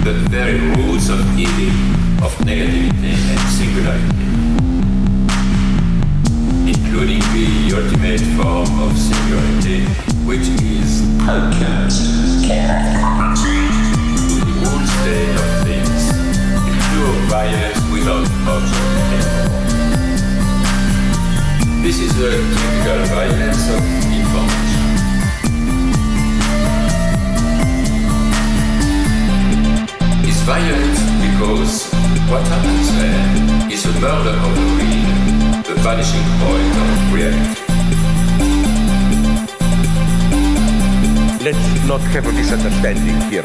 the very roots of healing, of negativity and singularity, including the ultimate form of singularity, which is unconscious, to the whole state of things, pure violence without object anymore. This is the typical violence of information. It's violent because what happens there is a murder of the real, the vanishing point of reality. Let's not have a misunderstanding here.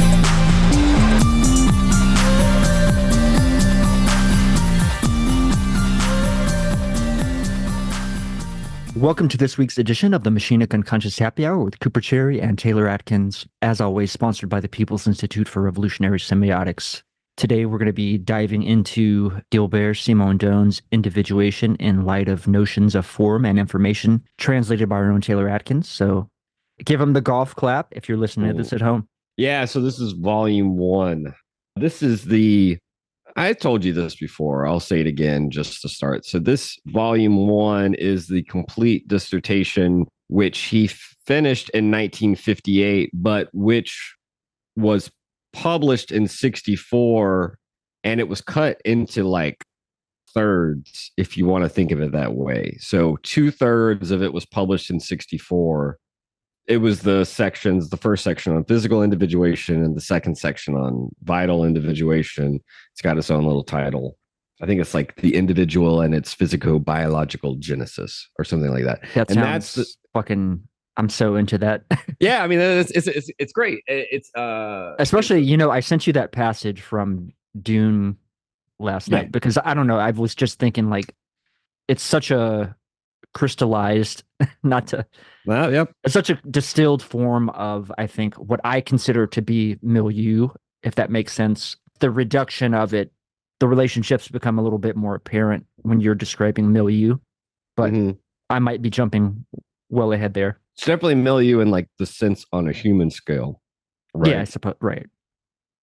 Welcome to this week's edition of the Machinic Unconscious Happy Hour with Cooper Cherry and Taylor Adkins, as always sponsored by the People's Institute for Revolutionary Semiotics. Today we're going to be diving into Gilbert Simondon's Individuation in light of notions of form and information, translated by our own Taylor Adkins. So give him the golf clap if you're listening to this at home. Yeah, so this is volume 1. This is I told you this before. I'll say it again just to start. So this volume 1 is the complete dissertation, which he finished in 1958, but which was published in 64, and it was cut into like thirds, if you want to think of it that way. So 2/3 of it was published in 64. It was the first section on physical individuation and the second section on vital individuation. It's got its own little title. I think it's like the individual and its physico-biological genesis or something like that. That sounds fucking, I'm so into that. Yeah, I mean, it's great. It's especially, I sent you that passage from Dune last night because I don't know, I was just thinking like, it's such a crystallized, it's such a distilled form of, I think, what I consider to be milieu, if that makes sense. The reduction of it, the relationships become a little bit more apparent when you're describing milieu, but I might be jumping well ahead there. It's definitely milieu in like the sense on a human scale, right? Yeah, I suppose, right.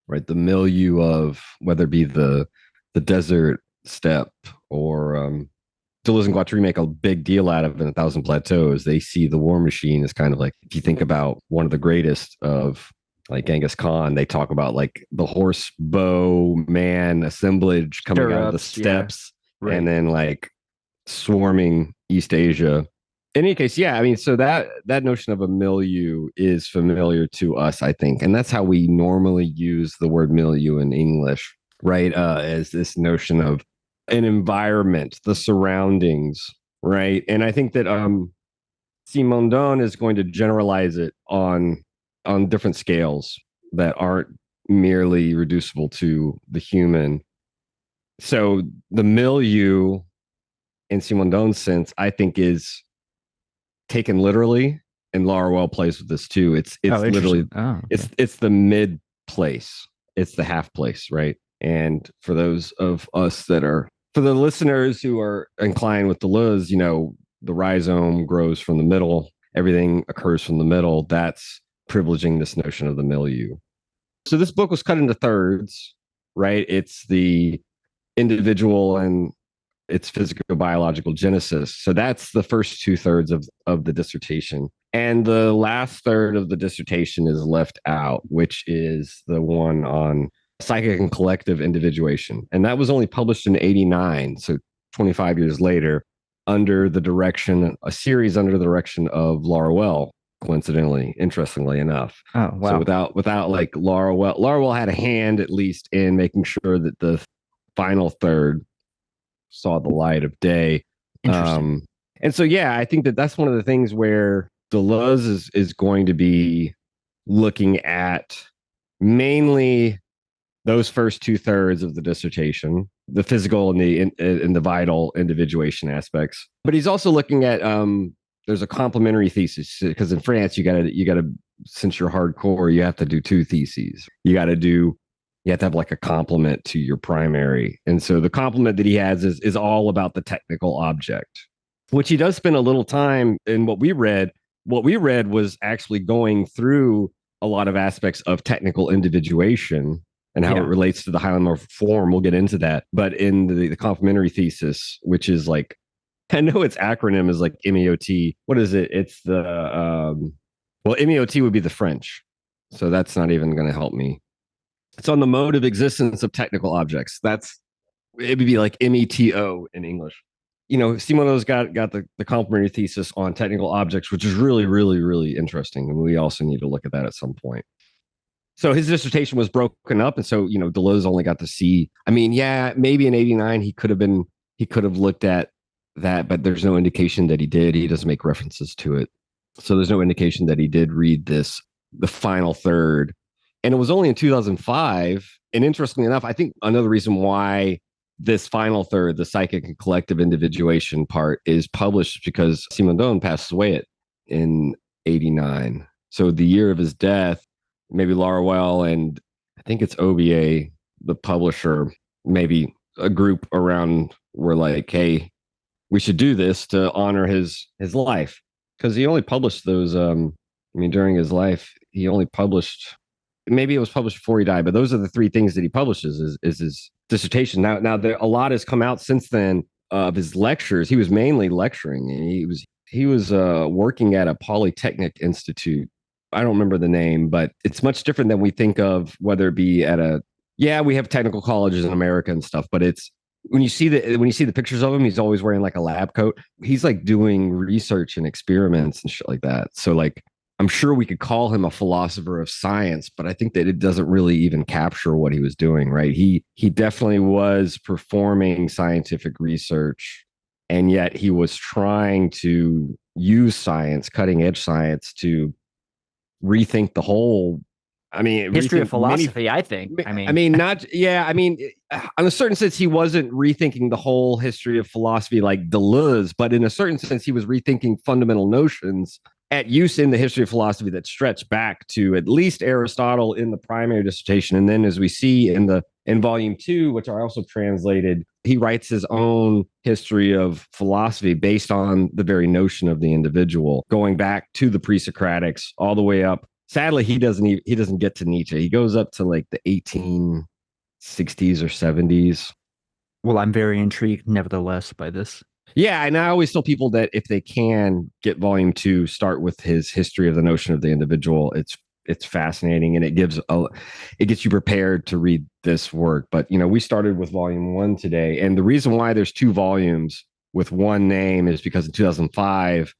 The milieu of whether it be the desert steppe or Deleuze and Guattari make a big deal out of in 1,000 Plateaus. They see the war machine as kind of like, if you think about one of the greatest of like Genghis Khan, they talk about like the horse bow man assemblage coming out of the steppes, and then like swarming East Asia. In any case, yeah, I mean, so that notion of a milieu is familiar to us, I think, and that's how we normally use the word milieu in English, right? As this notion of an environment, the surroundings, right? And I think that Simondon is going to generalize it on different scales that aren't merely reducible to the human. So the milieu, in Simondon's sense, I think is taken literally, and Laruelle plays with this too. It's literally it's the mid place, it's the half place, right? And for those of us for the listeners who are inclined with Deleuze, the rhizome grows from the middle, everything occurs from the middle. That's privileging this notion of the milieu. So this book was cut into thirds, right? It's the individual and its physico-biological genesis. So that's the first 2/3 of the dissertation. And the last third of the dissertation is left out, which is the one on psychic and collective individuation. And that was only published in 89. So 25 years later, a series under the direction of Laruelle, coincidentally, interestingly enough. Oh, wow. So without like Laruelle had a hand at least in making sure that the final third saw the light of day. And so, yeah, I think that's one of the things where Deleuze is going to be looking at mainly those first 2/3 of the dissertation, the physical and the vital individuation aspects. But he's also looking at there's a complementary thesis, because in France you gotta since you're hardcore, you have to do 2 theses. You have to have like a complement to your primary. And so the complement that he has is all about the technical object, which he does spend a little time in what we read. What we read was actually going through a lot of aspects of technical individuation and how it relates to the hylomorphic form. We'll get into that. But in the complementary thesis, which is like, I know its acronym is like MEOT. What is it? It's the, MEOT would be the French. So that's not even going to help me. It's on the mode of existence of technical objects. It would be like METO in English. Simondon's got the complementary thesis on technical objects, which is really, really, really interesting. And we also need to look at that at some point. So his dissertation was broken up. And so, Deleuze only got to see, maybe in 89, he could have looked at that, but there's no indication that he did. He doesn't make references to it. So there's no indication that he did read the final third. And it was only in 2005. And interestingly enough, I think another reason why this final third, the psychic and collective individuation part, is published because Simondon passed away in 89. So the year of his death, maybe Laruelle and I think it's OBA, the publisher, maybe a group around were like, hey, we should do this to honor his life. Because he only published those, during his life, he only published, maybe it was published before he died, but those are the three things that he publishes is his dissertation. Now a lot has come out since then of his lectures. He was mainly lecturing, and he was working at a Polytechnic Institute. I don't remember the name, but it's much different than we think of, whether it be we have technical colleges in America and stuff, but it's when you see the pictures of him, he's always wearing like a lab coat. He's like doing research and experiments and shit like that. So like, I'm sure we could call him a philosopher of science, but I think that it doesn't really even capture what he was doing, right? He definitely was performing scientific research, and yet he was trying to use science, cutting edge science, to rethink the whole, history of philosophy, I think. In a certain sense, he wasn't rethinking the whole history of philosophy like Deleuze, but in a certain sense, he was rethinking fundamental notions at use in the history of philosophy that stretch back to at least Aristotle in the primary dissertation. And then as we see in volume 2, which I also translated, he writes his own history of philosophy based on the very notion of the individual, going back to the pre-Socratics all the way up. Sadly, he doesn't get to Nietzsche. He goes up to like the 1860s or 70s. Well, I'm very intrigued, nevertheless, by this. Yeah, and I always tell people that if they can get volume 2, start with his history of the notion of the individual. It's fascinating, and it gets you prepared to read this work. But we started with volume 1 today, and the reason why there's 2 volumes with one name is because in 2005,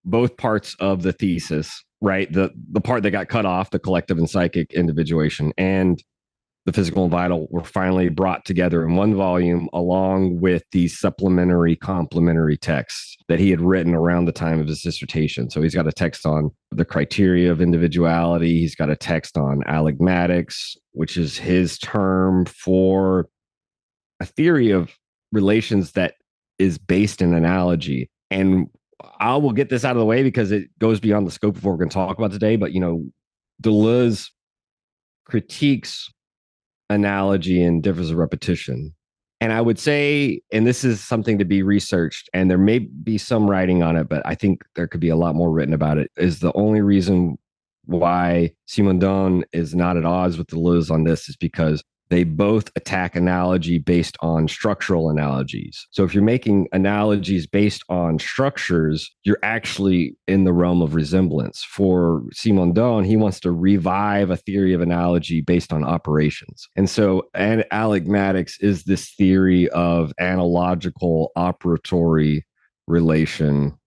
both parts of the thesis, right, the part that got cut off, the collective and psychic individuation, and the physical and vital, were finally brought together in one volume, along with these supplementary complementary texts that he had written around the time of his dissertation. So he's got a text on the criteria of individuality. He's got a text on allegmatics, which is his term for a theory of relations that is based in analogy. And I will get this out of the way because it goes beyond the scope of what we're going to talk about today. But, Deleuze critiques analogy and differs of repetition. And I would say, and this is something to be researched, and there may be some writing on it, but I think there could be a lot more written about it, is the only reason why Simondon is not at odds with Deleuze on this is because they both attack analogy based on structural analogies. So if you're making analogies based on structures, you're actually in the realm of resemblance. For Simondon, he wants to revive a theory of analogy based on operations. And so allegmatics is this theory of analogical operatory relation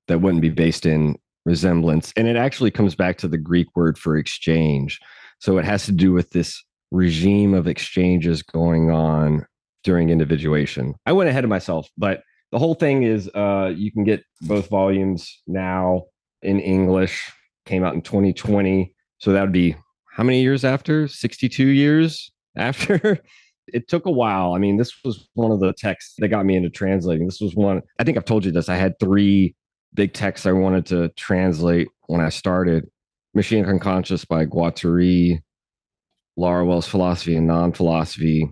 that wouldn't be based in resemblance. And it actually comes back to the Greek word for exchange. So it has to do with this regime of exchanges going on during individuation. I went ahead of myself, but the whole thing is you can get both volumes now in English. Came out in 2020. So that would be how many years after? 62 years after? It took a while. This was one of the texts that got me into translating. This was one, I think I've told you this. I had 3 big texts I wanted to translate when I started. Machine Unconscious by Guattari, Laruelle's Philosophy and Non-Philosophy.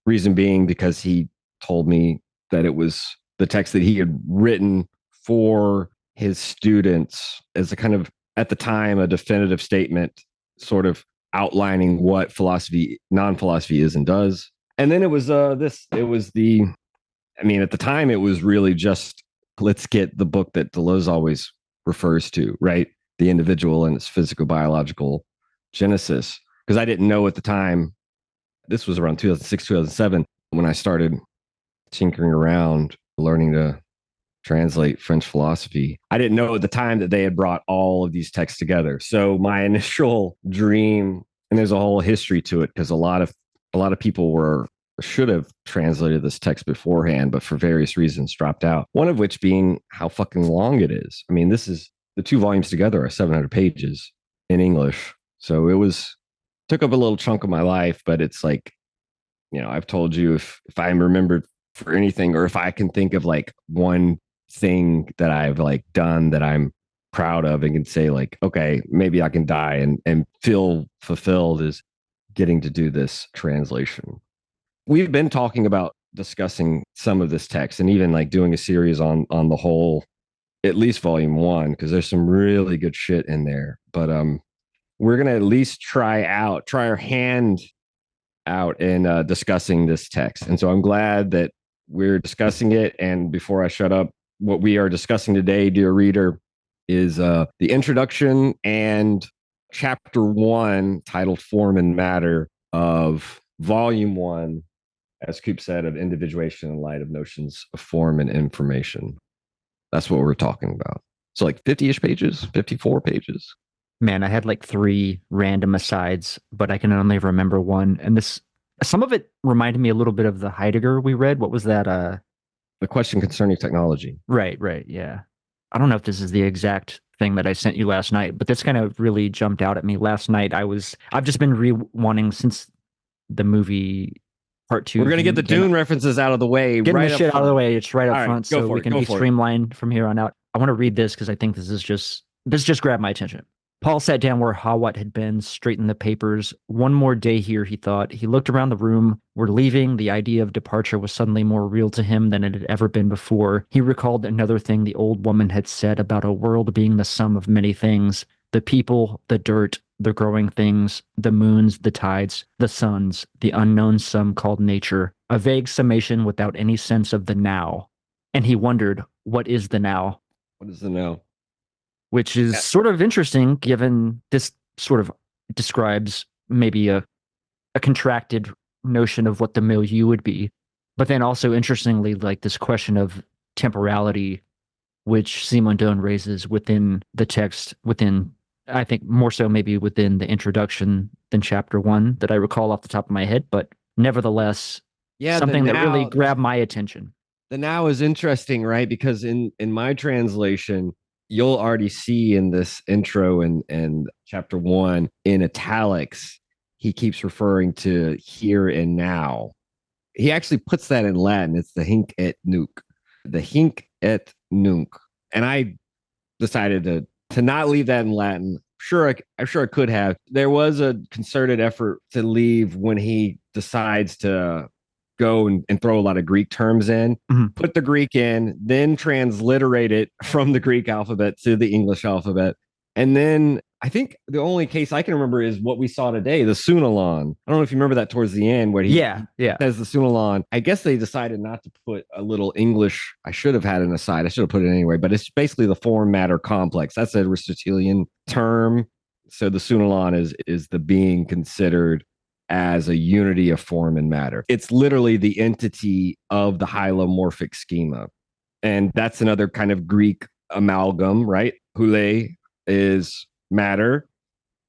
Reason being because he told me that it was the text that he had written for his students as a kind of, at the time, a definitive statement, sort of outlining what philosophy, non-philosophy is and does. And then it was at the time, it was really just, let's get the book that Deleuze always refers to, right? The individual and its physical-biological genesis. Because I didn't know at the time, this was around 2006, 2007, when I started tinkering around, learning to translate French philosophy. I didn't know at the time that they had brought all of these texts together. So my initial dream, and there's a whole history to it, because a lot of people should have translated this text beforehand, but for various reasons dropped out. One of which being how fucking long it is. I mean, the 2 volumes together are 700 pages in English. So took up a little chunk of my life, but it's like, I've told you, if I remembered for anything, or if I can think of like one thing that I've like done that I'm proud of and can say like, okay, maybe I can die and feel fulfilled, is getting to do this translation. We've been talking about discussing some of this text and even like doing a series on the whole, at least volume 1, because there's some really good shit in there. But we're going to at least try our hand out in discussing this text. And so I'm glad that we're discussing it. And before I shut up, what we are discussing today, dear reader, is the introduction and chapter 1, titled Form and Matter, of volume 1, as Coop said, of Individuation in Light of Notions of Form and Information. That's what we're talking about. So like 50-ish pages, 54 pages. Man, I had like 3 random asides, but I can only remember one. And some of it reminded me a little bit of the Heidegger we read. What was that? The Question Concerning Technology. Right, yeah. I don't know if this is the exact thing that I sent you last night, but this kind of really jumped out at me last night. I've just been wanting since the movie Part 2. We're going to get the Dune references out of the way. Getting the shit out of the way. It's right up front, so we can be streamlined from here on out. I want to read this because I think this just grabbed my attention. Paul sat down where Hawat had been, straightened the papers. One more day here, he thought. He looked around the room. We're leaving. The idea of departure was suddenly more real to him than it had ever been before. He recalled another thing the old woman had said about a world being the sum of many things. The people, the dirt, the growing things, the moons, the tides, the suns, the unknown sum called nature. A vague summation without any sense of the now. And he wondered, what is the now? What is the now? Which is sort of interesting, given this sort of describes maybe a contracted notion of what the milieu would be. But then also, interestingly, like this question of temporality, which Simondon raises within the text, I think more so maybe within the introduction than chapter 1 that I recall off the top of my head. But nevertheless, something that really grabbed my attention. The now is interesting, right? Because in my translation, you'll already see in this intro and chapter 1 in italics, he keeps referring to here and now. He actually puts that in Latin. It's the hinc et nunc. The hinc et nunc. And I decided to not leave that in Latin. I'm sure I could have. There was a concerted effort to leave when he decides to go and throw a lot of Greek terms in, put the Greek in, then transliterate it from the Greek alphabet to the English alphabet. And then I think the only case I can remember is what we saw today, the Sunalon. I don't know if you remember that towards the end where he says the Sunalon. I guess they decided not to put a little English. I should have had an aside. I should have put it anyway, but it's basically the form matter complex. That's a Aristotelian term. So the Sunalon is the being considered as a unity of form and matter. It's literally the entity of the hylomorphic schema. And that's another kind of Greek amalgam, right? Hule is matter.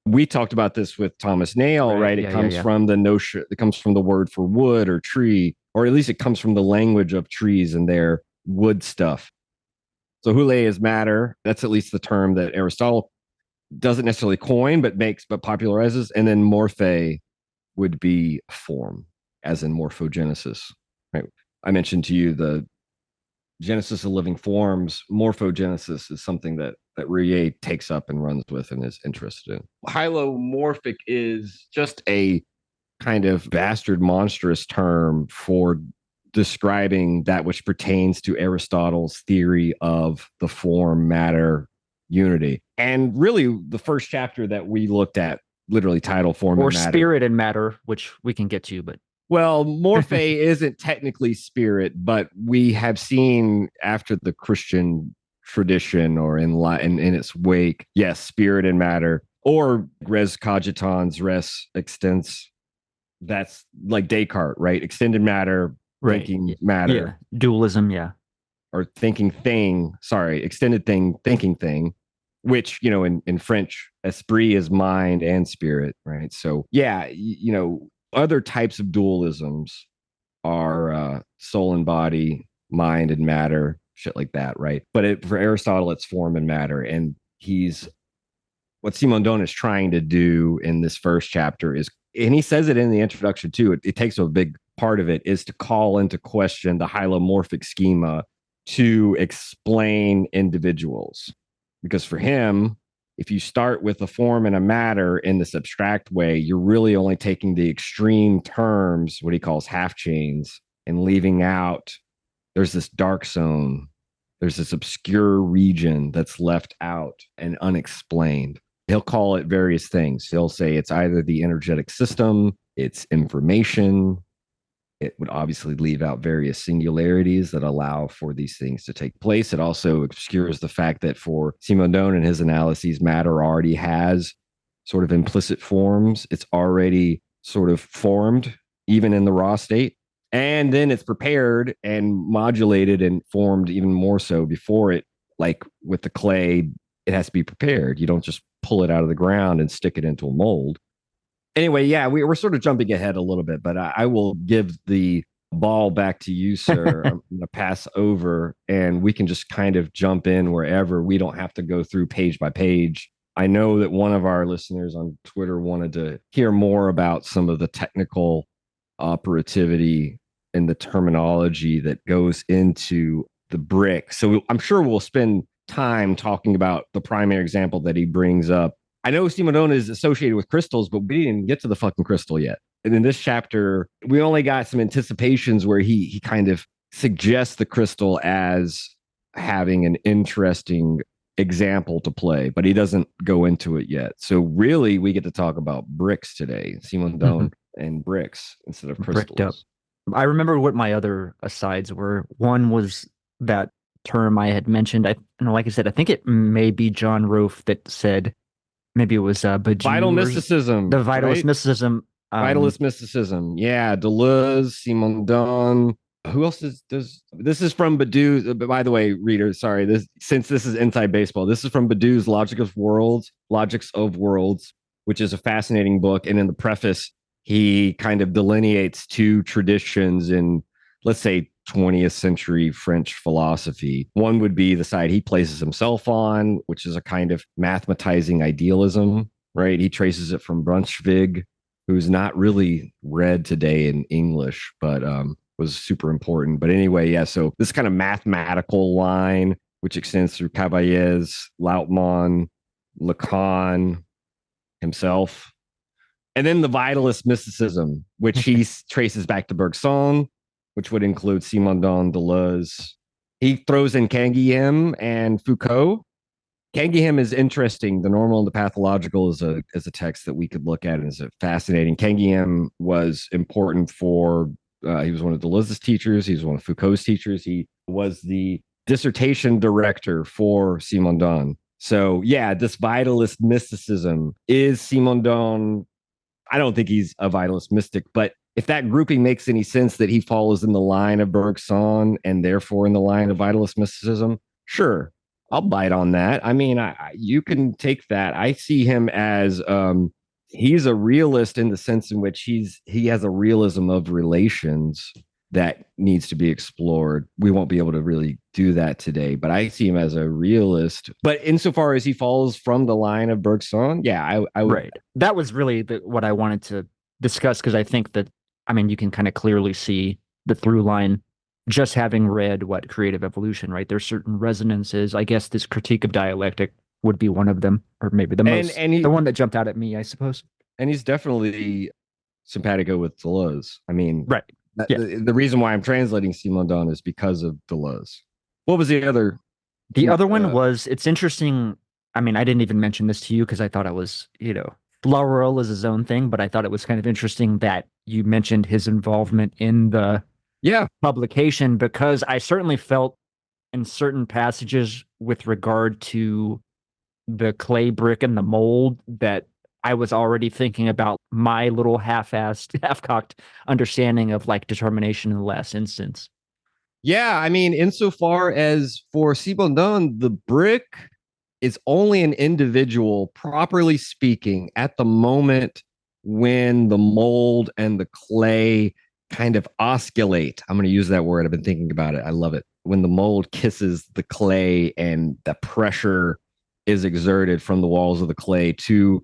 We talked about this with Thomas Nail, right? It comes from the notion, it comes from the word for wood or tree, or at least it comes from the language of trees and their wood stuff. So hule is matter. That's at least the term that Aristotle doesn't necessarily coin, but popularizes. And then morphe would be form, as in morphogenesis, right? I mentioned to you the genesis of living forms. Morphogenesis is something that Rie takes up and runs with and is interested in. Hylomorphic is just a kind of bastard monstrous term for describing that which pertains to Aristotle's theory of the form matter unity. And really the first chapter that we looked at literally title, form, or and matter. spirit and matter, which we can get to, but Well, morphe isn't technically spirit, but we have seen after the Christian tradition or in its wake, yes, spirit and matter, or res cogitans, res extens. That's like Descartes, right? Extended matter, right. thinking matter, Yeah. Dualism. Yeah. or thinking thing. Sorry, extended thing, thinking thing, which, in French, esprit is mind and spirit, right? So, yeah, other types of dualisms are soul and body, mind and matter, shit like that, right? But for Aristotle, it's form and matter. And what Simondon is trying to do in this first chapter is, and he says it in the introduction too, it takes a big part of it, is to call into question the hylomorphic schema to explain individuals. Because for him, if you start with a form and a matter in this abstract way, you're really only taking the extreme terms, what he calls half chains, and leaving out, there's this dark zone, there's this obscure region that's left out and unexplained. He'll call it various things. He'll say it's either the energetic system, it's information. It would obviously leave out various singularities that allow for these things to take place. It also obscures the fact that for Simondon and his analyses, matter already has sort of implicit forms. It's already sort of formed, even in the raw state. And then it's prepared and modulated and formed even more so before it, like with the clay, it has to be prepared. You don't just pull it out of the ground and stick it into a mold. Anyway, yeah, we're sort of jumping ahead a little bit, but I will give the ball back to you, sir. I'm going to pass over and we can just kind of jump in wherever. We don't have to go through page by page. I know that one of our listeners on Twitter wanted to hear more about some of the technical operativity and the terminology that goes into the brick. So I'm sure we'll spend time talking about the primary example that he brings up. I know Simondon is associated with crystals, but we didn't get to the fucking crystal yet. And in this chapter, we only got some anticipations where he kind of suggests the crystal as having an interesting example to play, but he doesn't go into it yet. So really, we get to talk about bricks today, Simondon and bricks instead of crystals. Bricked up. I remember what my other asides were. One was that term I had mentioned. Like I said, I think it may be John Rofe that said, maybe it was Badiou. Vital mysticism. The vitalist right? mysticism. Vitalist mysticism. Yeah. Deleuze, Simondon. Who else this is from Badiou? By the way, readers, sorry, since this is inside baseball, this is from Badiou's Logics of Worlds, which is a fascinating book. And in the preface, he kind of delineates two traditions in, let's say, 20th century French philosophy. One would be the side he places himself on, which is a kind of mathematizing idealism, right? He traces it from Brunswick, who's not really read today in English, but was super important. But anyway, yeah, so this kind of mathematical line, which extends through Cavaillés, Lautmann, Lacan himself. And then the vitalist mysticism, which he traces back to Bergson, which would include Simondon, Deleuze. He throws in Canguilhem and Foucault. Canguilhem is interesting. The Normal and the Pathological is a text that we could look at and is fascinating. Canguilhem was important for, he was one of Deleuze's teachers. He was one of Foucault's teachers. He was the dissertation director for Simondon. So yeah, this vitalist mysticism is Simondon. I don't think he's a vitalist mystic, but if that grouping makes any sense, that he follows in the line of Bergson and therefore in the line of vitalist mysticism, sure, I'll bite on that. I mean, you can take that. I see him as he's a realist in the sense in which he has a realism of relations that needs to be explored. We won't be able to really do that today, but I see him as a realist. But insofar as he falls from the line of Bergson, yeah, I would. Right. That was really what I wanted to discuss, because I think that, I mean, you can kind of clearly see the through line just having read Creative Evolution, right? There's certain resonances. I guess this critique of dialectic would be one of them, or maybe the one that jumped out at me, I suppose. And he's definitely simpatico with Deleuze. I mean, right. Yeah. The reason why I'm translating Simondon is because of Deleuze. What was the other? The other one was, it's interesting. I mean, I didn't even mention this to you because I thought I was, Laurel is his own thing, but I thought it was kind of interesting that you mentioned his involvement in the Yeah. publication, because I certainly felt in certain passages with regard to the clay brick and the mold that I was already thinking about my little half-assed, half-cocked understanding of like determination in the last instance. Yeah, I mean, insofar as for Simondon, the brick is only an individual, properly speaking, at the moment when the mold and the clay kind of oscillate. I'm going to use that word. I've been thinking about it. I love it. When the mold kisses the clay and the pressure is exerted from the walls of the clay to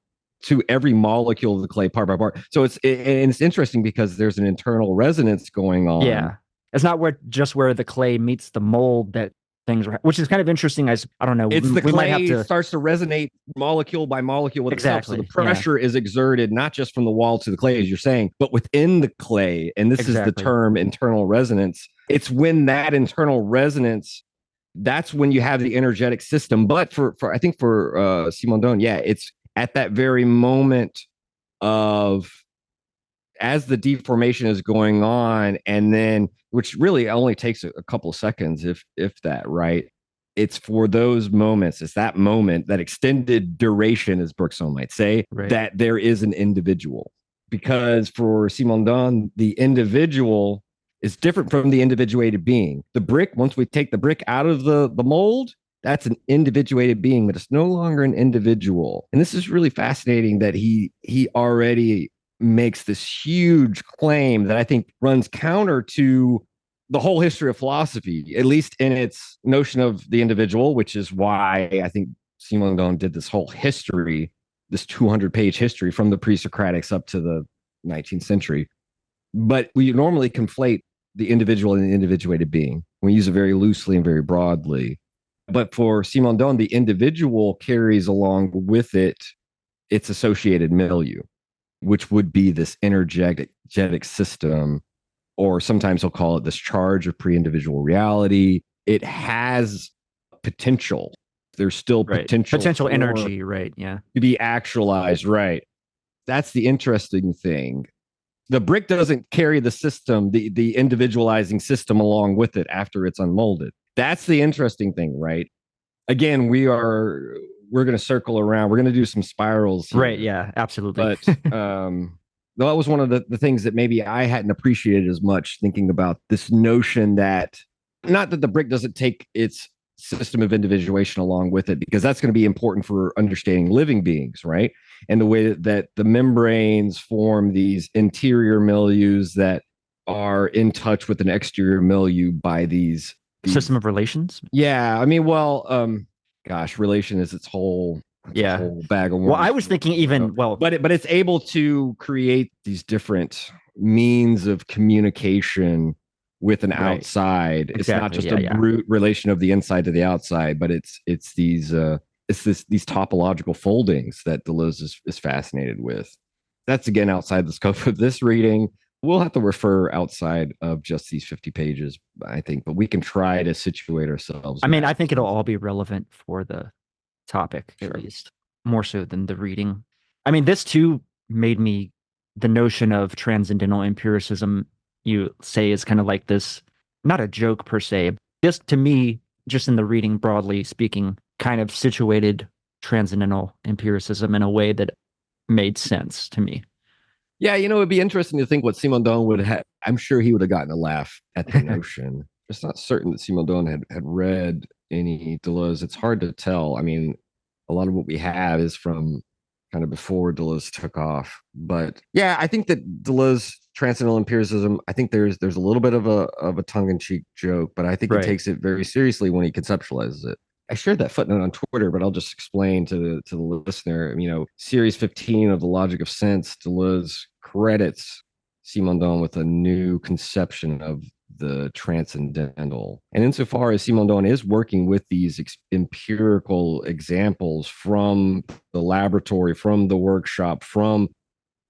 every molecule of the clay part by part. So it's interesting because there's an internal resonance going on. Yeah. It's not where the clay meets the mold that things are, which is kind of interesting. I don't know. It's the we might have clay to starts to resonate molecule by molecule with itself. So the pressure is exerted not just from the wall to the clay, as you're saying, but within the clay. And this is the term internal resonance. It's when that internal resonance, that's when you have the energetic system. But for I think for Simondon, yeah, it's at that very moment of as the deformation is going on, and then which really only takes a couple of seconds, if that, right? It's for those moments, it's that moment, that extended duration, as Bergson might say, that there is an individual. Because for Simondon, the individual is different from the individuated being. The brick, once we take the brick out of the mold, that's an individuated being, but it's no longer an individual. And this is really fascinating that he already makes this huge claim that I think runs counter to the whole history of philosophy, at least in its notion of the individual, which is why I think Simondon did this whole history, this 200-page history from the pre-Socratics up to the 19th century. But we normally conflate the individual and the individuated being. We use it very loosely and very broadly. But for Simondon, the individual carries along with it its associated milieu, which would be this energetic system, or sometimes he'll call it this charge of pre-individual reality. It has potential. There's still potential energy, right? Yeah. To be actualized, right? That's the interesting thing. The brick doesn't carry the system, the individualizing system along with it after it's unmolded. That's the interesting thing, right? Again, we're going to circle around. We're going to do some spirals here. Right. Yeah, absolutely. But that was one of the things that maybe I hadn't appreciated as much, thinking about this notion that not that the brick doesn't take its system of individuation along with it, because that's going to be important for understanding living beings, right? And the way that the membranes form these interior milieus that are in touch with an exterior milieu by these system of relations. Yeah. I mean, well, gosh, relation is its whole whole bag of worms. Well, I was thinking even but it's able to create these different means of communication with an outside. It's not just a brute relation of the inside to the outside, but it's these topological foldings that Deleuze is fascinated with. That's again outside the scope of this reading. We'll have to refer outside of just these 50 pages, I think, but we can try to situate ourselves. I mean, I think it'll all be relevant for the topic, at least, more so than the reading. I mean, this too made me, the notion of transcendental empiricism, you say, is kind of like this, not a joke per se. This, to me, just in the reading broadly speaking, kind of situated transcendental empiricism in a way that made sense to me. Yeah, it'd be interesting to think what Simondon would have. I'm sure he would have gotten a laugh at the notion. It's not certain that Simondon had read any Deleuze. It's hard to tell. I mean, a lot of what we have is from kind of before Deleuze took off. But yeah, I think that Deleuze transcendental empiricism, I think there's a little bit of a tongue-in-cheek joke, but I think he takes it very seriously when he conceptualizes it. I shared that footnote on Twitter, but I'll just explain to the listener. Series 15 of The Logic of Sense, Deleuze credits Simondon with a new conception of the transcendental. And insofar as Simondon is working with these empirical examples from the laboratory, from the workshop, from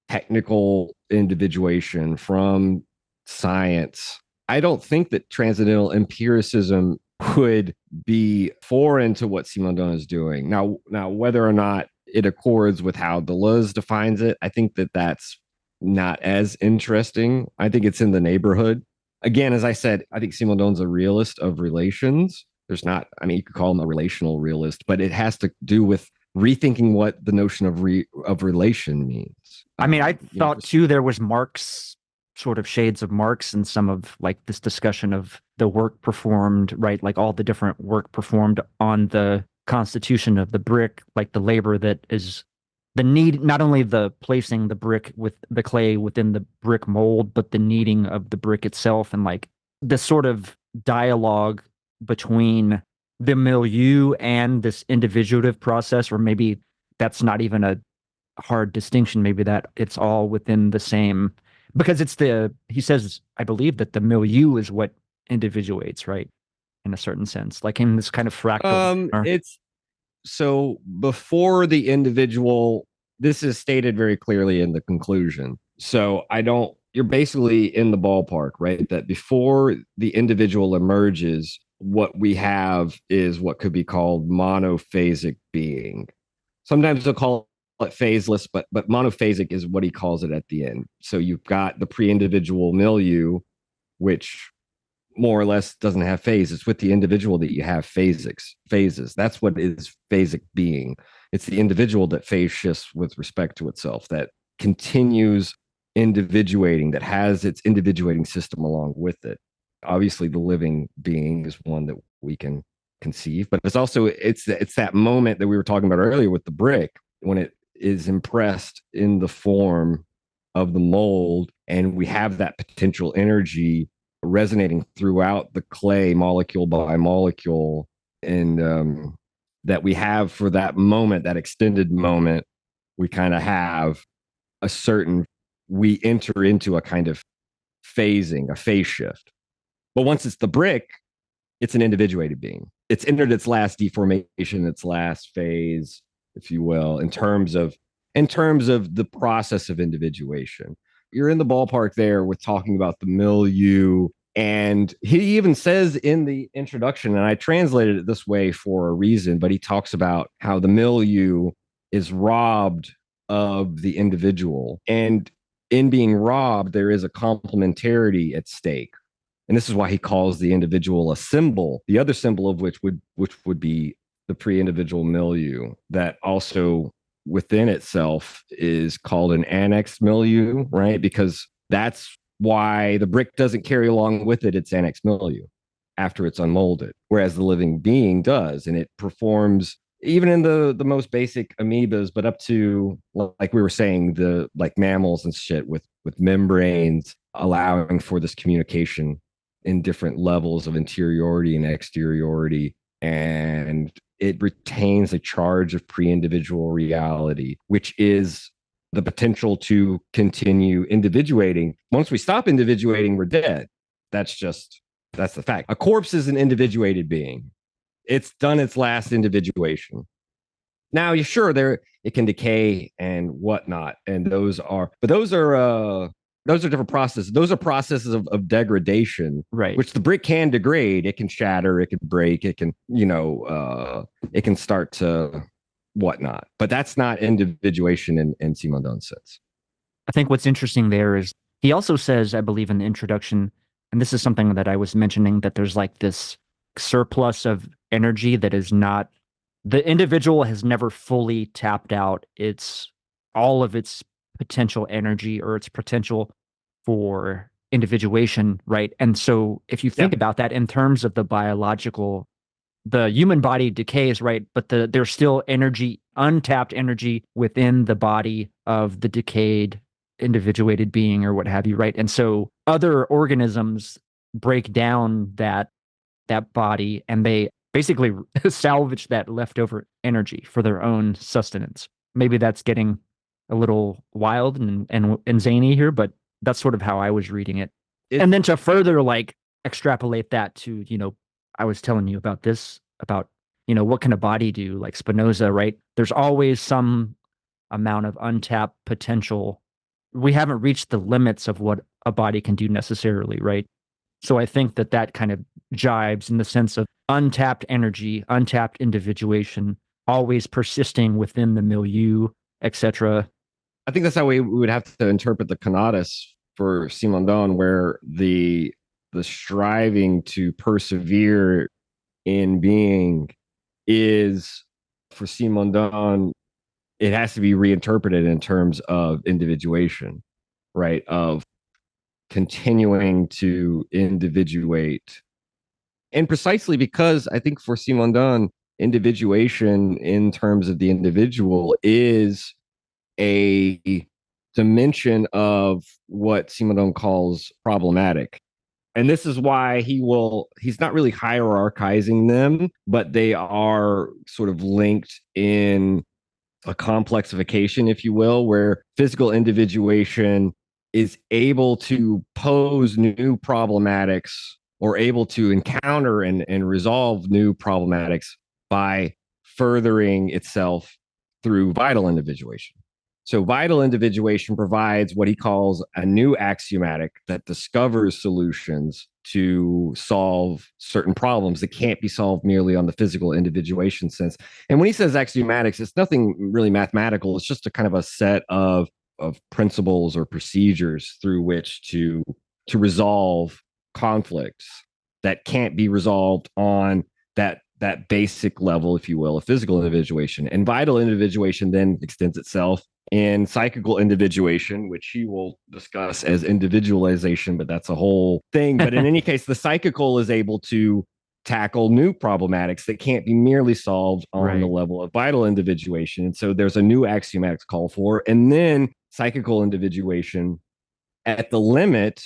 technical individuation, from science, I don't think that transcendental empiricism would be foreign to what Simondon is doing. Now, whether or not it accords with how Deleuze defines it. I think that that's not as interesting. I think it's in the neighborhood. Again, as I said, I think Simondon's a realist of relations. There's not, I mean, you could call him a relational realist, but it has to do with rethinking what the notion of relation means. I mean, I You know, thought too there was Marx, sort of shades of Marx in some of like this discussion of the work performed, right? Like all the different work performed on the constitution of the brick, like the labor that is the need, not only the placing the brick with the clay within the brick mold, but the kneading of the brick itself, and like this sort of dialogue between the milieu and this individuative process, or maybe that's not even a hard distinction. Maybe that it's all within the same, because it's he says, I believe that the milieu is what individuates, right? In a certain sense, like in this kind of fractal. It's so before the individual, this is stated very clearly in the conclusion. So you're basically in the ballpark, right? That before the individual emerges, what we have is what could be called monophasic being. Sometimes they'll call it phaseless, but monophasic is what he calls it at the end. So you've got the pre-individual milieu, which more or less doesn't have phase. It's with the individual that you have phases. That's what is phasic being. It's the individual that phase shifts with respect to itself, that continues individuating, that has its individuating system along with it. Obviously, the living being is one that we can conceive, but it's also it's that moment that we were talking about earlier with the brick, when it is impressed in the form of the mold, and we have that potential energy resonating throughout the clay molecule by molecule, and that we have for that moment, that extended moment, we kind of have we enter into a kind of phasing, a phase shift. But once it's the brick, it's an individuated being. It's entered its last deformation, its last phase, if you will, in terms of the process of individuation. You're in the ballpark there with talking about the milieu. And he even says in the introduction, and I translated it this way for a reason, but he talks about how the milieu is robbed of the individual. And in being robbed, there is a complementarity at stake. And this is why he calls the individual a symbol, the other symbol of which would be the pre-individual milieu, that also within itself is called an annexed milieu, right? Because that's why the brick doesn't carry along with it its annexed milieu after it's unmolded, whereas the living being does, and it performs even in the most basic amoebas, but up to, like we were saying, the like mammals and shit with membranes allowing for this communication in different levels of interiority and exteriority, and it retains a charge of pre-individual reality, which is the potential to continue individuating. Once we stop individuating, we're dead. That's the fact. A corpse is an individuated being. It's done its last individuation. Now, you're sure it can decay and whatnot, and those are different processes. Those are processes of degradation, right? Which the brick can degrade. It can shatter. It can break. It can, it can start to whatnot. But that's not individuation in Simondon's sense. I think what's interesting there is he also says, I believe in the introduction, and this is something that I was mentioning, that there's like this surplus of energy that is not, the individual has never fully tapped out all of its potential energy or its potential for individuation, right? And so if you think about that in terms of the biological, the human body decays, right? But there's still energy, untapped energy within the body of the decayed, individuated being or what have you, right? And so other organisms break down that body, and they basically salvage that leftover energy for their own sustenance. Maybe that's getting a little wild and zany here, but that's sort of how I was reading it. And then to further like extrapolate that to, I was telling you about this, about, what can a body do? Like Spinoza, right? There's always some amount of untapped potential. We haven't reached the limits of what a body can do necessarily, right? So I think that kind of jibes in the sense of untapped energy, untapped individuation, always persisting within the milieu, etc. I think that's how we would have to interpret the conatus for Simondon, where the striving to persevere in being is, for Simondon, it has to be reinterpreted in terms of individuation, right? Of continuing to individuate. And precisely because I think for Simondon, individuation in terms of the individual is a dimension of what Simondon calls problematic. And this is why he's not really hierarchizing them, but they are sort of linked in a complexification, if you will, where physical individuation is able to pose new problematics or able to encounter and resolve new problematics by furthering itself through vital individuation. So vital individuation provides what he calls a new axiomatic that discovers solutions to solve certain problems that can't be solved merely on the physical individuation sense. And when he says axiomatics, it's nothing really mathematical. It's just a kind of a set of principles or procedures through which to resolve conflicts that can't be resolved on that basic level, if you will, of physical individuation. And vital individuation then extends itself in psychical individuation, which he will discuss as individualization, but that's a whole thing. But in any case, the psychical is able to tackle new problematics that can't be merely solved on the level of vital individuation. And so there's a new axiomatic call for, and then psychical individuation at the limit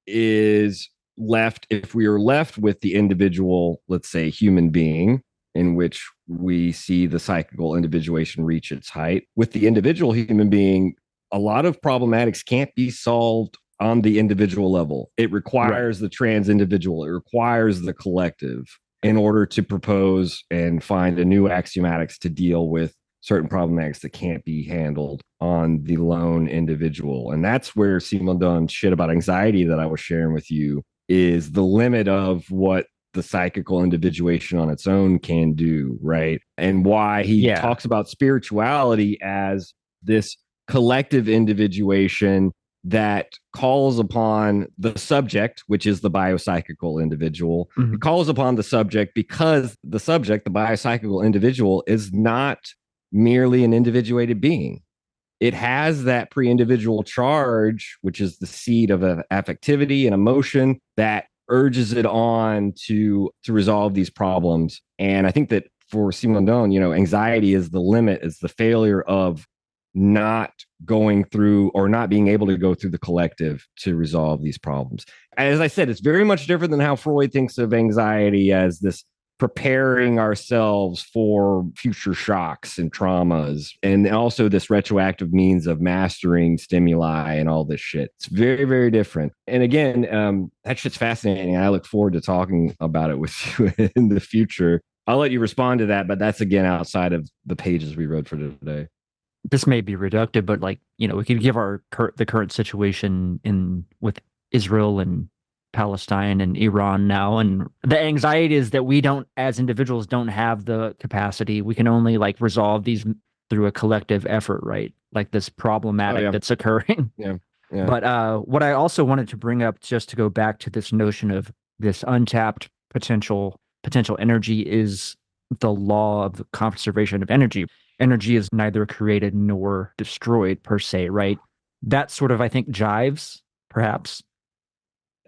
is left, if we are left with the individual, let's say human being, in which we see the psychical individuation reach its height. With the individual human being, a lot of problematics can't be solved on the individual level. It requires the trans individual, it requires the collective in order to propose and find a new axiomatics to deal with certain problematics that can't be handled on the lone individual. And that's where Simondon's shit about anxiety that I was sharing with you is the limit of what the psychical individuation on its own can do, right? And why he talks about spirituality as this collective individuation that calls upon the subject, which is the biopsychical individual. It calls upon the subject because the subject, the biopsychical individual, is not merely an individuated being. It has that pre-individual charge, which is the seed of affectivity and emotion that urges it on to resolve these problems. And I think that for Simondon, anxiety is the limit, is the failure of not going through or not being able to go through the collective to resolve these problems. As I said, it's very much different than how Freud thinks of anxiety as this preparing ourselves for future shocks and traumas, and also this retroactive means of mastering stimuli and all this shit. It's very, very different. And again, that shit's fascinating. I look forward to talking about it with you in the future. I'll let you respond to that, but that's again outside of the pages we wrote for today. This may be reductive, but we could give the current situation with Israel and Palestine and Iran now, and the anxiety is that we don't, as individuals, don't have the capacity. We can only resolve these through a collective effort, right? Like this problematic that's occurring. Yeah. But what I also wanted to bring up, just to go back to this notion of this untapped potential energy, is the law of the conservation of energy. Energy is neither created nor destroyed per se, right? That sort of, I think, jives, perhaps.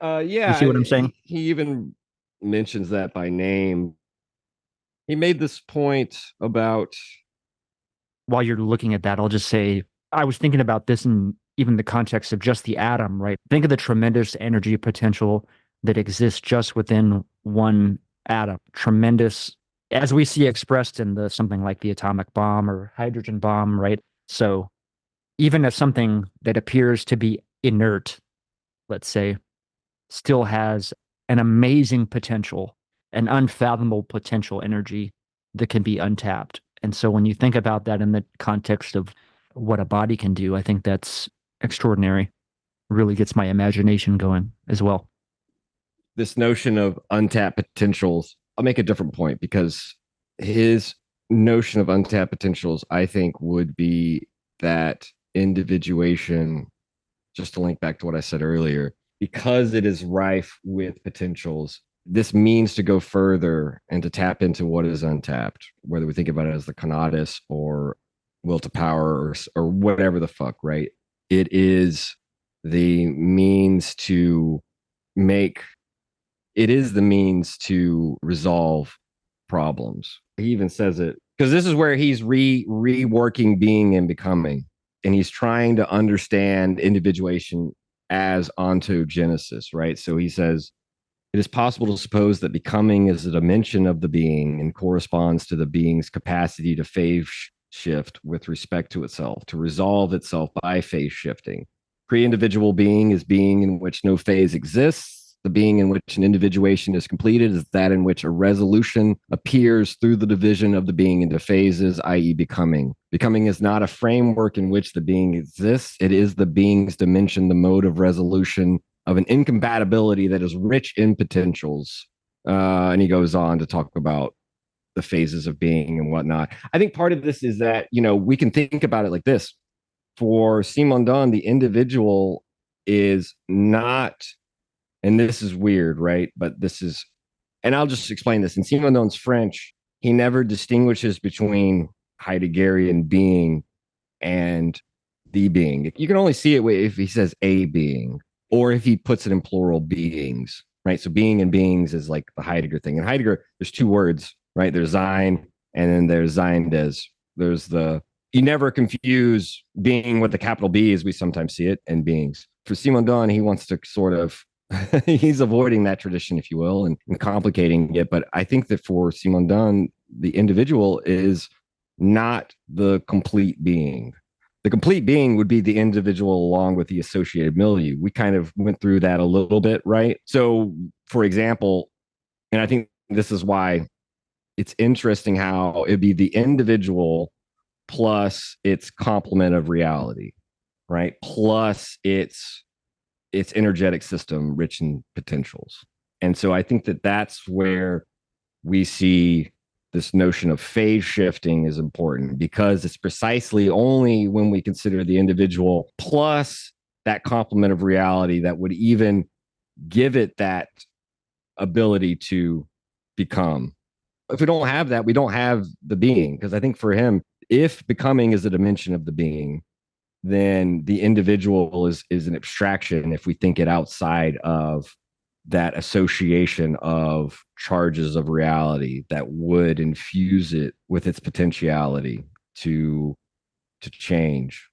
You see what I'm saying? He even mentions that by name. He made this point about. While you're looking at that, I'll just say, I was thinking about this in even the context of just the atom, right? Think of the tremendous energy potential that exists just within one atom. Tremendous, as we see expressed in something like the atomic bomb or hydrogen bomb, right? So even as something that appears to be inert, let's say, still has an amazing potential, an unfathomable potential energy that can be untapped. And so when you think about that in the context of what a body can do, I think that's extraordinary. Really gets my imagination going as well. This notion of untapped potentials, I'll make a different point, because his notion of untapped potentials, I think, would be that individuation, just to link back to what I said earlier, because it is rife with potentials, this means to go further and to tap into what is untapped, whether we think about it as the conatus or will to power or whatever the fuck, right? It is the means to make, it is the means to resolve problems. He even says it because this is where he's reworking being and becoming, and he's trying to understand individuation as ontogenesis, right? So he says it is possible to suppose that becoming is a dimension of the being and corresponds to the being's capacity to phase shift with respect to itself, to resolve itself by phase shifting. Pre-individual being is being in which no phase exists. The being in which an individuation is completed is that in which a resolution appears through the division of the being into phases, i.e., becoming. Becoming is not a framework in which the being exists. It is the being's dimension, the mode of resolution of an incompatibility that is rich in potentials. And he goes on to talk about the phases of being and whatnot. I think part of this is that, we can think about it like this. For Simondon, the individual is not, and this is weird, right? But this is, and I'll just explain this. In Simondon's French, he never distinguishes between Heideggerian being and the being. You can only see it if he says a being or if he puts it in plural beings, right? So being and beings is like the Heidegger thing. And Heidegger, there's two words, right? There's sein and then there's sein des. There's you never confuse being with the capital B as we sometimes see it and beings. For Simondon, he wants to sort of, he's avoiding that tradition, if you will, and complicating it. But I think that for Simondon, the individual is not the complete being. The complete being would be the individual along with the associated milieu. We kind of went through that a little bit, right? So, for example, and I think this is why it's interesting how it'd be the individual plus its complement of reality, right? Plus its energetic system rich in potentials. And so I think that that's where we see this notion of phase shifting is important, because it's precisely only when we consider the individual plus that complement of reality that would even give it that ability to become. If we don't have that, we don't have the being. Because I think for him, if becoming is a dimension of the being, then the individual is an abstraction if we think it outside of that association of charges of reality that would infuse it with its potentiality to change.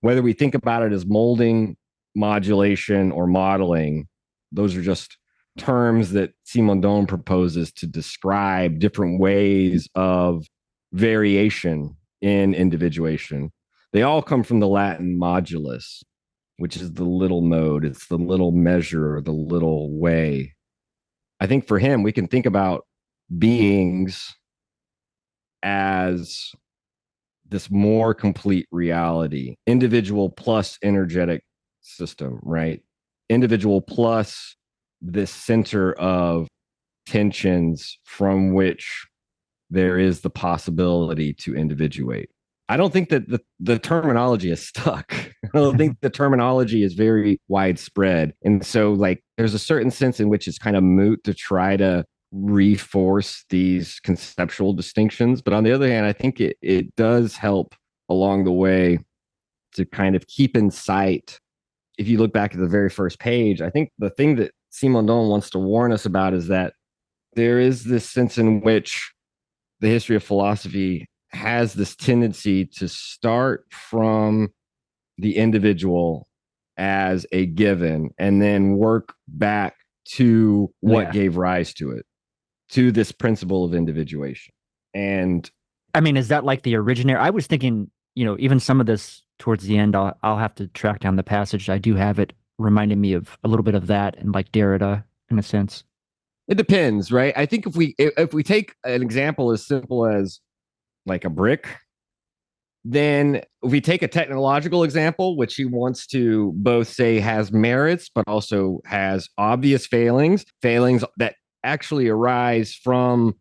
Whether we think about it as molding, modulation, or modeling, those are just terms that Simondon proposes to describe different ways of variation in individuation. They all come from the Latin modulus, which is the little mode. It's the little measure, or the little way. I think for him, we can think about beings as this more complete reality, individual plus energetic system, right? Individual plus this center of tensions from which there is the possibility to individuate. I don't think that the terminology is stuck. I don't think the terminology is very widespread. And so like there's a certain sense in which it's kind of moot to try to reinforce these conceptual distinctions. But on the other hand, I think it does help along the way to kind of keep in sight. If you look back at the very first page, I think the thing that Simondon wants to warn us about is that there is this sense in which the history of philosophy has this tendency to start from the individual as a given and then work back to what gave rise to it, to this principle of individuation. And I mean, is that like the originator? I was thinking, even some of this towards the end, I'll have to track down the passage. I do have it reminding me of a little bit of that and like Derrida in a sense. It depends, right? I think if we take an example as simple as like a brick, then if we take a technological example, which he wants to both say has merits, but also has obvious failings that actually arise from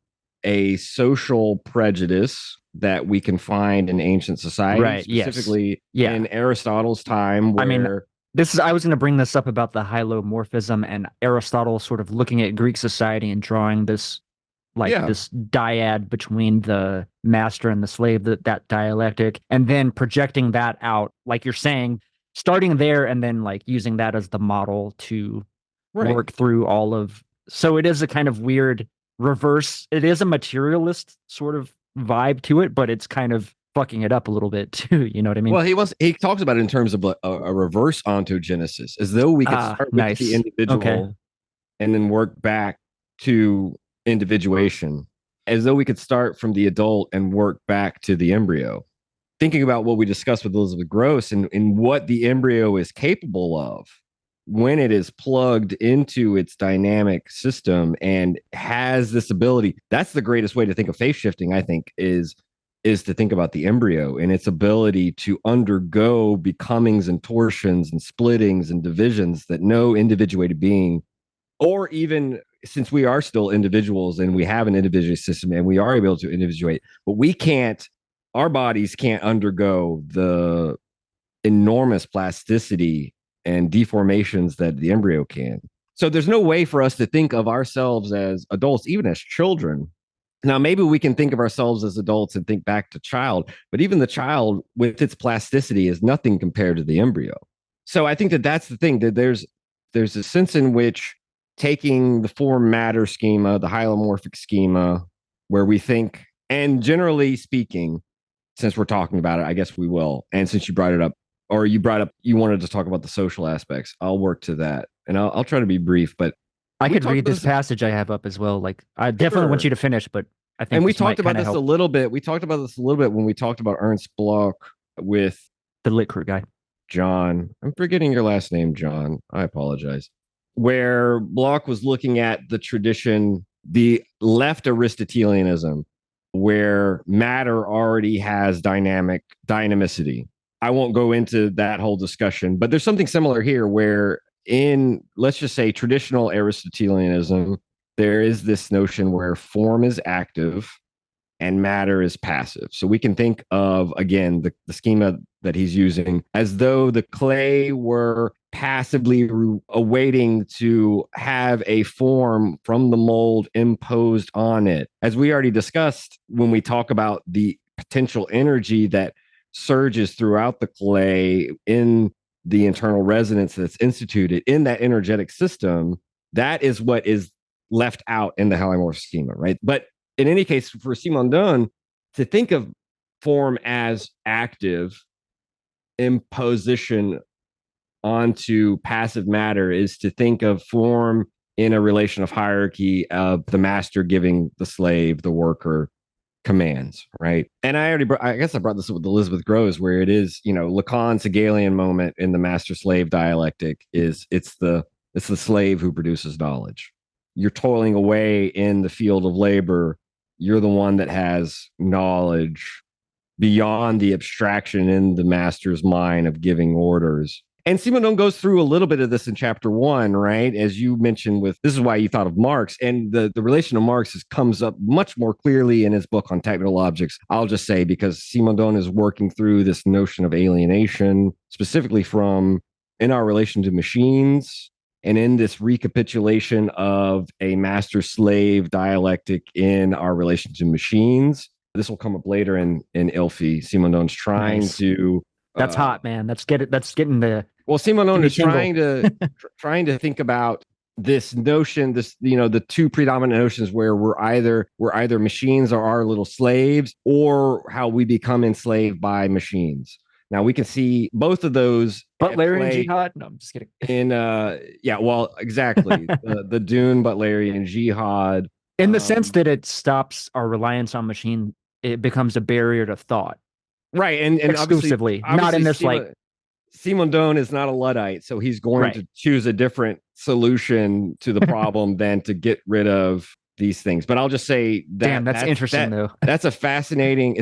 a social prejudice that we can find in ancient society, Right, yes. specifically Yeah. in Aristotle's time, where I mean, I was going to bring this up about the hylomorphism and Aristotle sort of looking at Greek society and drawing this this dyad between the master and the slave, that dialectic, and then projecting that out, like you're saying, starting there and then like using that as the model to work through all of. So it is a kind of weird reverse. It is a materialist sort of vibe to it, but it's kind of fucking it up a little bit too. You know what I mean? Well, he talks about it in terms of a reverse ontogenesis, as though we could start with the individual and then work back to individuation, as though we could start from the adult and work back to the embryo. Thinking about what we discussed with Elizabeth Gross and what the embryo is capable of when it is plugged into its dynamic system and has this ability. That's the greatest way to think of phase shifting, I think, is to think about the embryo and its ability to undergo becomings and torsions and splittings and divisions that no individuated being, or even since we are still individuals and we have an individual system and we are able to individuate, but our bodies can't undergo the enormous plasticity and deformations that the embryo can. So there's no way for us to think of ourselves as adults, even as children. Now, maybe we can think of ourselves as adults and think back to child, but even the child with its plasticity is nothing compared to the embryo. So I think that's the thing, that there's a sense in which taking the form matter schema, the hylomorphic schema, where we think, and generally speaking, since we're talking about it, I guess we will. And since you brought it up, or you wanted to talk about the social aspects, I'll work to that. And I'll try to be brief, but I could read this passage I have up as well. Like, I definitely want you to finish, but I think. And we talked about this a little bit. We talked about this a little bit when we talked about Ernst Bloch with the Lit Crew guy. John. I'm forgetting your last name, John. I apologize. Where Bloch was looking at the tradition, the left Aristotelianism, where matter already has dynamicity. I won't go into that whole discussion, but there's something similar here where in, let's just say, traditional Aristotelianism, there is this notion where form is active and matter is passive. So we can think of, again, the schema that he's using as though the clay were passively awaiting to have a form from the mold imposed on it. As we already discussed, when we talk about the potential energy that surges throughout the clay in the internal resonance that's instituted in that energetic system, that is what is left out in the hylomorphic schema, right? But in any case, for Simondon, to think of form as active imposition onto passive matter is to think of form in a relation of hierarchy of the master giving the slave, the worker, commands, right? And I guess I brought this up with Elizabeth Gross, where it is, Lacan's Hegelian moment in the master-slave dialectic is it's the slave who produces knowledge. You're toiling away in the field of labor. You're the one that has knowledge beyond the abstraction in the master's mind of giving orders. And Simondon goes through a little bit of this in chapter 1, right? As you mentioned, this is why you thought of Marx. And the relation of Marx comes up much more clearly in his book on technical objects. I'll just say, because Simondon is working through this notion of alienation, specifically in our relation to machines, and in this recapitulation of a master-slave dialectic in our relation to machines. This will come up later in Ilfi. Simondon's trying to... That's hot, man. That's getting the... Well, Simondon is trying to think about this notion, the two predominant notions where we're either machines or our little slaves, or how we become enslaved by machines. Now we can see both of those. Butlerian jihad? No, I'm just kidding. Exactly. the Dune Butlerian jihad. In the sense that it stops our reliance on machine, it becomes a barrier to thought. Right, and exclusively, not in this Simondon is not a Luddite, so he's going to choose a different solution to the problem than to get rid of these things. But I'll just say that that's interesting, though. It's a fascinating.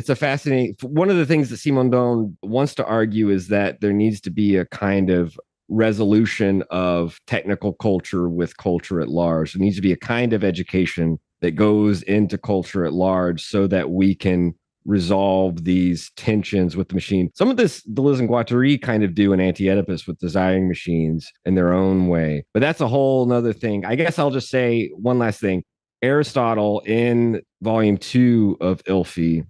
One of the things that Simondon wants to argue is that there needs to be a kind of resolution of technical culture with culture at large. There needs to be a kind of education that goes into culture at large so that we can resolve these tensions with the machine. Some of this Deleuze and Guattari kind of do an anti-Oedipus with desiring machines in their own way. But that's a whole nother thing. I guess I'll just say one last thing. Aristotle in volume 2 of Ilphi,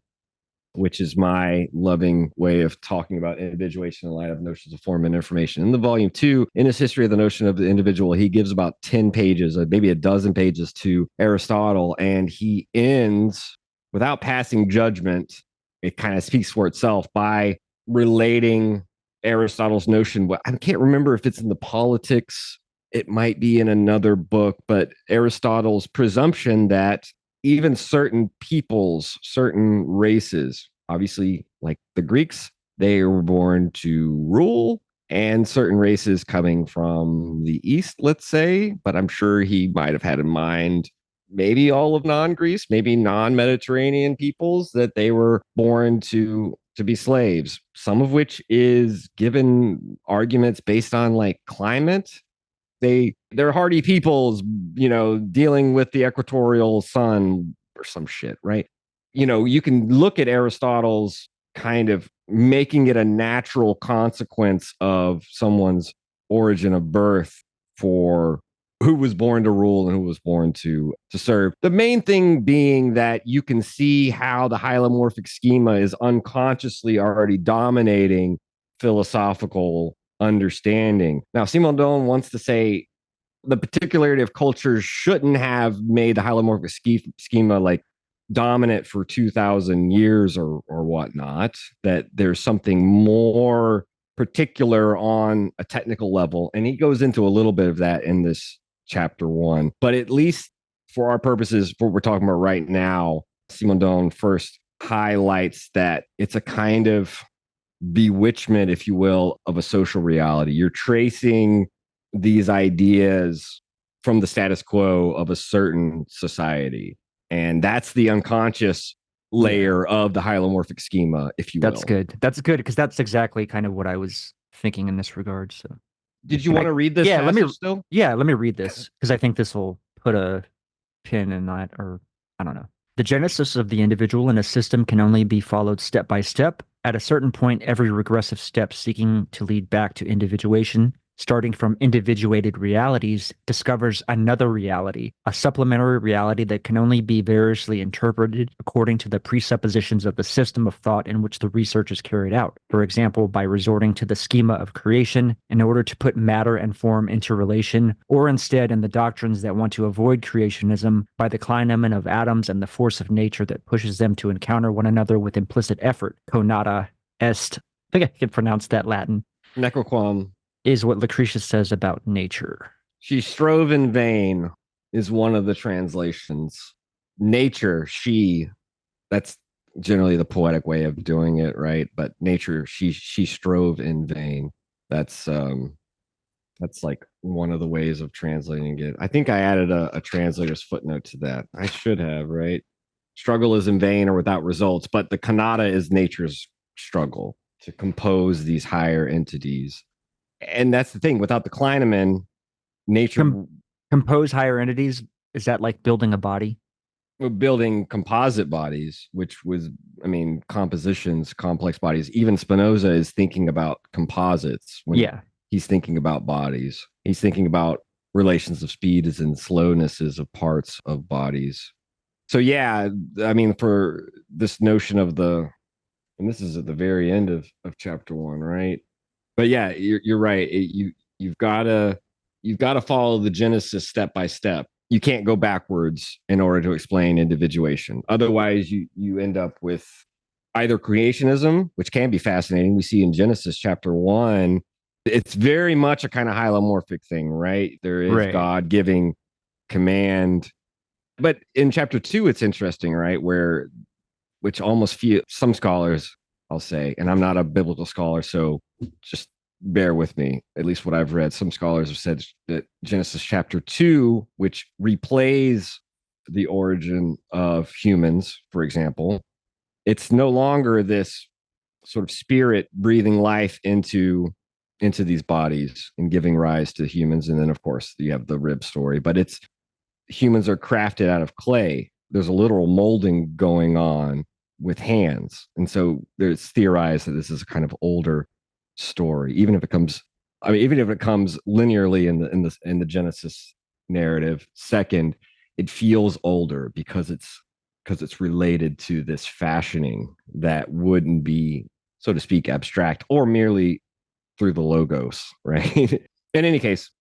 which is my loving way of talking about individuation in light of notions of form and information. In the volume 2, in his history of the notion of the individual, he gives about 10 pages, maybe a dozen pages to Aristotle, and he ends without passing judgment. It kind of speaks for itself by relating Aristotle's notion. I can't remember if it's in the Politics. It might be in another book, but Aristotle's presumption that even certain peoples, certain races, obviously like the Greeks, they were born to rule, and certain races coming from the East, let's say, but I'm sure he might have had in mind maybe all of non-Greece, maybe non-Mediterranean peoples, that they were born to be slaves, some of which is given arguments based on like climate. They're hardy peoples, dealing with the equatorial sun or some shit, right? You can look at Aristotle's kind of making it a natural consequence of someone's origin of birth for who was born to rule and who was born to serve. The main thing being that you can see how the hylomorphic schema is unconsciously already dominating philosophical understanding. Now, Simondon wants to say the particularity of culture shouldn't have made the hylomorphic schema like dominant for 2,000 years or whatnot, that there's something more particular on a technical level. And he goes into a little bit of that in this chapter 1. But at least for our purposes, what we're talking about right now, Simondon first highlights that it's a kind of bewitchment, if you will, of a social reality. You're tracing these ideas from the status quo of a certain society. And that's the unconscious layer of the hylomorphic schema, if you will. That's good. That's good, because that's exactly kind of what I was thinking in this regard. So, did you want to read this? Yeah, let me read this, because I think this will put a pin in that, or I don't know. The genesis of the individual in a system can only be followed step by step. At a certain point, every regressive step seeking to lead back to individuation, starting from individuated realities, discovers another reality, a supplementary reality that can only be variously interpreted according to the presuppositions of the system of thought in which the research is carried out. For example, by resorting to the schema of creation in order to put matter and form into relation, or instead in the doctrines that want to avoid creationism by the clinamen of atoms and the force of nature that pushes them to encounter one another with implicit effort. Conata est, I think I can pronounce that Latin. Nequam Is what Lucretius says about nature. She strove in vain is one of the translations. Nature, that's generally the poetic way of doing it, right? But nature, she strove in vain. That's like one of the ways of translating it. I think I added a translator's footnote to that. I should have, right? Struggle is in vain or without results, but the kanata is nature's struggle to compose these higher entities. And that's the thing, without the Klineman, nature compose higher entities. Is that like building a body? Building composite bodies, which was, compositions, complex bodies. Even Spinoza is thinking about composites when he's thinking about bodies. He's thinking about relations of speeds and slownesses of parts of bodies. So for this notion of and this is at the very end of chapter 1, right? But yeah, you're right. You've got to follow the genesis step by step. You can't go backwards in order to explain individuation. Otherwise, you end up with either creationism, which can be fascinating. We see in Genesis chapter 1, it's very much a kind of hylomorphic thing, right? There is God giving command. But in chapter 2, it's interesting, right? Which almost some scholars, I'll say, and I'm not a biblical scholar, so just bear with me, at least what I've read. Some scholars have said that Genesis chapter 2, which replays the origin of humans, for example, it's no longer this sort of spirit breathing life into these bodies and giving rise to humans. And then, of course, you have the rib story, but it's humans are crafted out of clay. There's a literal molding going on with hands. And so there's theorized that this is a kind of older story, even if it comes linearly in the Genesis narrative. Second, it feels older because it's related to this fashioning that wouldn't be, so to speak, abstract or merely through the logos, right? In any case,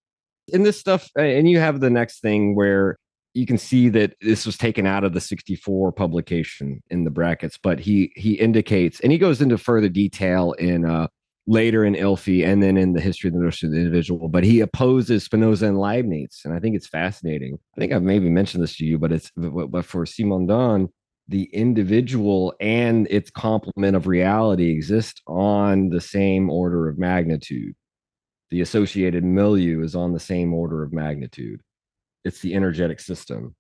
in this stuff, and you have the next thing where you can see that this was taken out of the 64 publication in the brackets, but he indicates, and he goes into further detail in later in Ilfy and then in the history of the notion of the individual, but he opposes Spinoza and Leibniz. And I think it's fascinating. I think I've maybe mentioned this to you, but for Simondon, the individual and its complement of reality exist on the same order of magnitude. The associated milieu is on the same order of magnitude. It's the energetic system.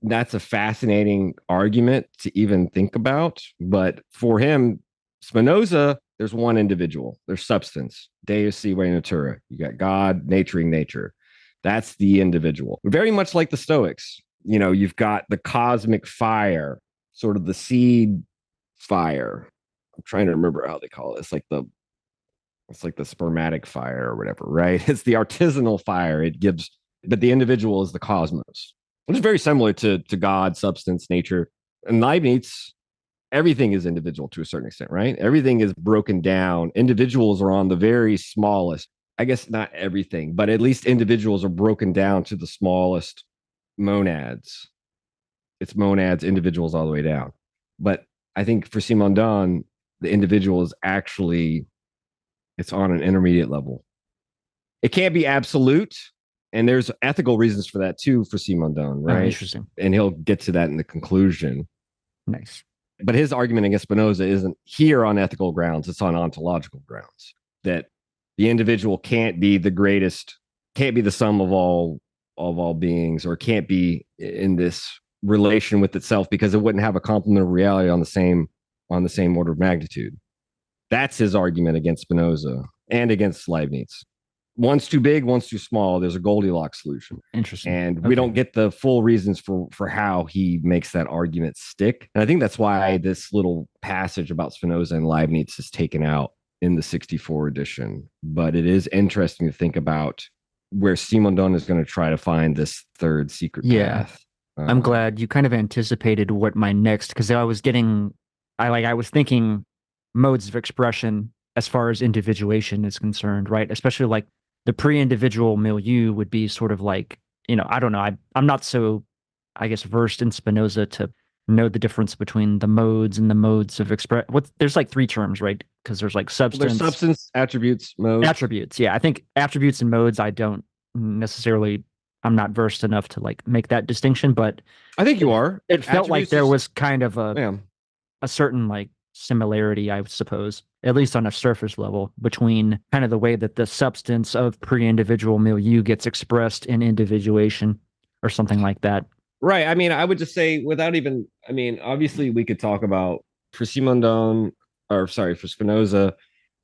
That's a fascinating argument to even think about. But for him, Spinoza, there's one individual. There's substance. Deus sive natura. You got God naturing nature. That's the individual. Very much like the Stoics. You've got the cosmic fire, sort of the seed fire. I'm trying to remember how they call it. It's like the spermatic fire or whatever, right? It's the artisanal fire. It gives, but the individual is the cosmos. It's very similar to God, substance, nature. And Leibniz, everything is individual to a certain extent, right? Everything is broken down. Individuals are on the very smallest, I guess not everything, but at least individuals are broken down to the smallest monads. It's monads, individuals all the way down. But I think for Simondon, the individual is actually, it's on an intermediate level. It can't be absolute. And there's ethical reasons for that too, for Simondon, right? Oh, interesting. And he'll get to that in the conclusion. Nice. But his argument against Spinoza isn't here on ethical grounds, it's on ontological grounds. That the individual can't be the greatest, can't be the sum of all beings, or can't be in this relation with itself because it wouldn't have a complement of reality on the same order of magnitude. That's his argument against Spinoza and against Leibniz. One's too big, one's too small. There's a Goldilocks solution. Interesting. And we don't get the full reasons for how he makes that argument stick. And I think that's why this little passage about Spinoza and Leibniz is taken out in the 64 edition. But it is interesting to think about where Simondon is going to try to find this third secret path. I'm glad you kind of anticipated what my next, because I was thinking modes of expression as far as individuation is concerned, right? Especially like the pre-individual milieu would be sort of like, I don't know. I'm not so, I guess, versed in Spinoza to know the difference between the modes and the modes of express. There's like three terms, right? Because there's like substance. There's substance, attributes, modes. Attributes, yeah. I think attributes and modes, I don't necessarily, I'm not versed enough to like make that distinction, but I think you are. It felt like there was kind of a certain like similarity, I suppose, at least on a surface level, between kind of the way that the substance of pre-individual milieu gets expressed in individuation or something like that. Right. I mean, I would just say obviously we could talk about for Spinoza,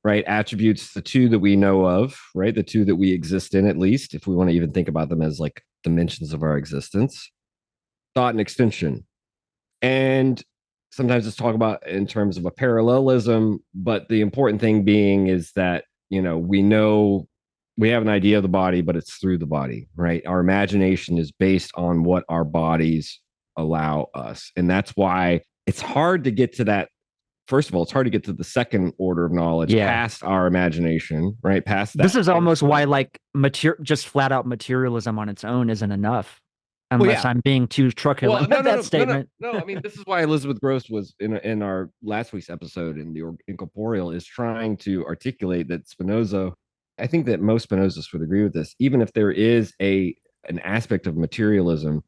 right? Attributes, the two that we know of, right? The two that we exist in, at least, if we want to even think about them as like dimensions of our existence, thought and extension. And sometimes it's talked about in terms of a parallelism, but the important thing being is that, we have an idea of the body, but it's through the body, right? Our imagination is based on what our bodies allow us. And that's why it's hard to get to that. First of all, it's hard to get to the second order of knowledge past our imagination, right? Past that. This is almost why like just flat out materialism on its own isn't enough. Unless I'm being too truculent with that statement. No, I mean, this is why Elizabeth Gross was in our last week's episode in the Incorporeal is trying to articulate that Spinoza, I think that most Spinozas would agree with this, even if there is an aspect of materialism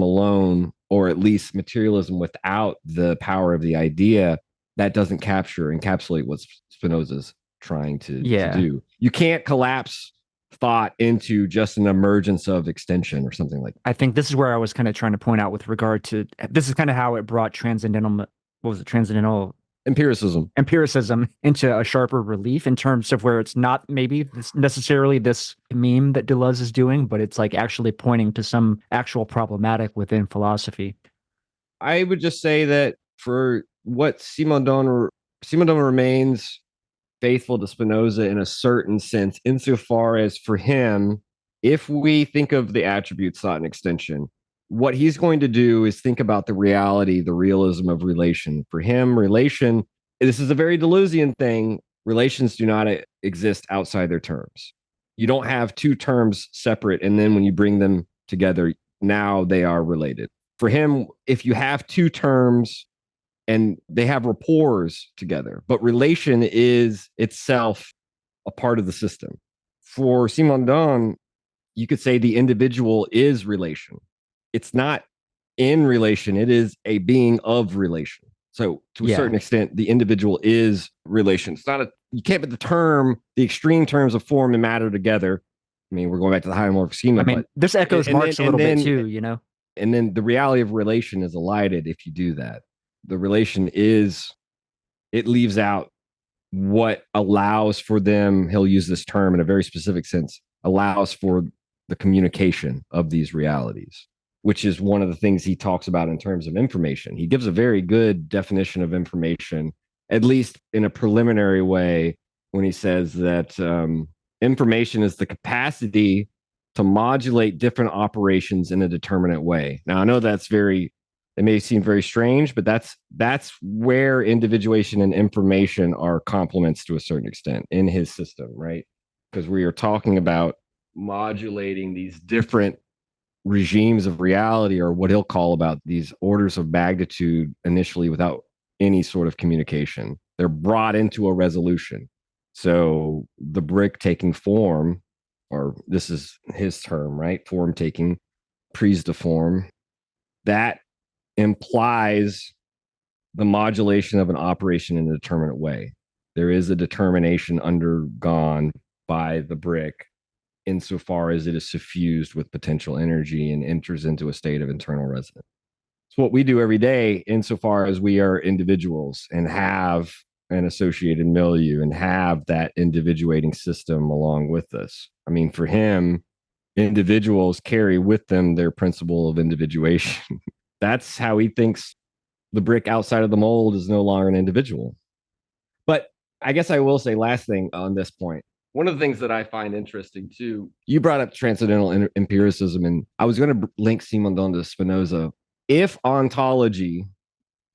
alone, or at least materialism without the power of the idea, that doesn't encapsulate what Spinoza's trying to do. You can't collapse thought into just an emergence of extension or something like that. I think this is where I was kind of trying to point out with regard to, this is kind of how it brought transcendental empiricism into a sharper relief in terms of where it's not maybe necessarily this meme that Deleuze is doing, but it's like actually pointing to some actual problematic within philosophy. I would just say that for what Simondon remains faithful to Spinoza in a certain sense, insofar as for him, if we think of the attributes thought and extension, what he's going to do is think about the reality, the realism of relation. For him, relation, this is a very Deleuzian thing. Relations do not exist outside their terms. You don't have two terms separate, and then when you bring them together, now they are related. For him, if you have two terms and they have rapports together, but relation is itself a part of the system. For Simondon, you could say the individual is relation. It's not in relation, it is a being of relation. So to a certain extent, the individual is relation. It's not you can't put the extreme terms of form and matter together. I mean, we're going back to the hylomorphic schema. I mean, this echoes Marx a little bit too, you know? And then the reality of relation is elided if you do that. The relation it leaves out what allows for them, he'll use this term in a very specific sense, allows for the communication of these realities, which is one of the things he talks about in terms of information. He gives a very good definition of information, at least in a preliminary way, when he says that information is the capacity to modulate different operations in a determinate way. Now, I know it may seem very strange, but that's where individuation and information are complements to a certain extent in his system, right? Because we are talking about modulating these different regimes of reality, or what he'll call about these orders of magnitude initially without any sort of communication. They're brought into a resolution. So the brick taking form, or this is his term, right? Form taking, prise de form, that implies the modulation of an operation in a determinate way. There is a determination undergone by the brick insofar as it is suffused with potential energy and enters into a state of internal residence. It's what we do every day insofar as we are individuals and have an associated milieu and have that individuating system along with us. I mean, for him, individuals carry with them their principle of individuation. That's how he thinks the brick outside of the mold is no longer an individual. But I guess I will say, last thing on this point, one of the things that I find interesting too, you brought up transcendental empiricism, and I was going to link Simondon to Spinoza. If ontology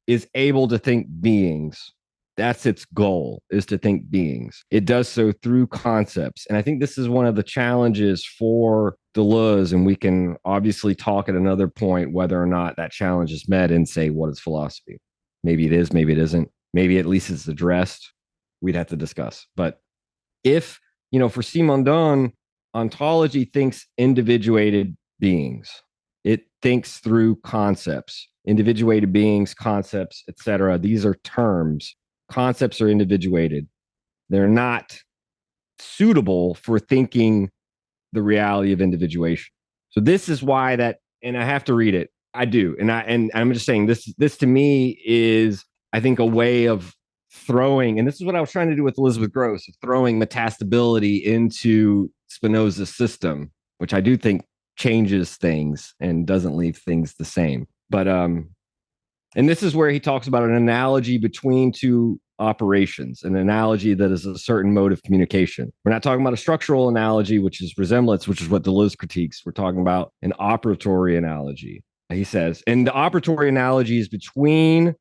is able to think beings, that's its goal, is to think beings. It does so through concepts. And I think this is one of the challenges for Deleuze, and we can obviously talk at another point whether or not that challenge is met and say, what is philosophy? Maybe it is, maybe it isn't. Maybe at least it's addressed. We'd have to discuss. But if, for Simondon, ontology thinks individuated beings. It thinks through concepts, individuated beings, concepts, etc. These are terms. Concepts are individuated. They're not suitable for thinking the reality of individuation. So this is why that, and I have to read it. I do. And I'm just saying this to me is, I think, a way of throwing, and this is what I was trying to do with Elizabeth Gross, throwing metastability into Spinoza's system, which I do think changes things and doesn't leave things the same. But and this is where he talks about an analogy between two operations, an analogy that is a certain mode of communication. We're not talking about a structural analogy, which is resemblance, which is what Deleuze critiques. We're talking about an operatory analogy, he says. And the operatory analogy is between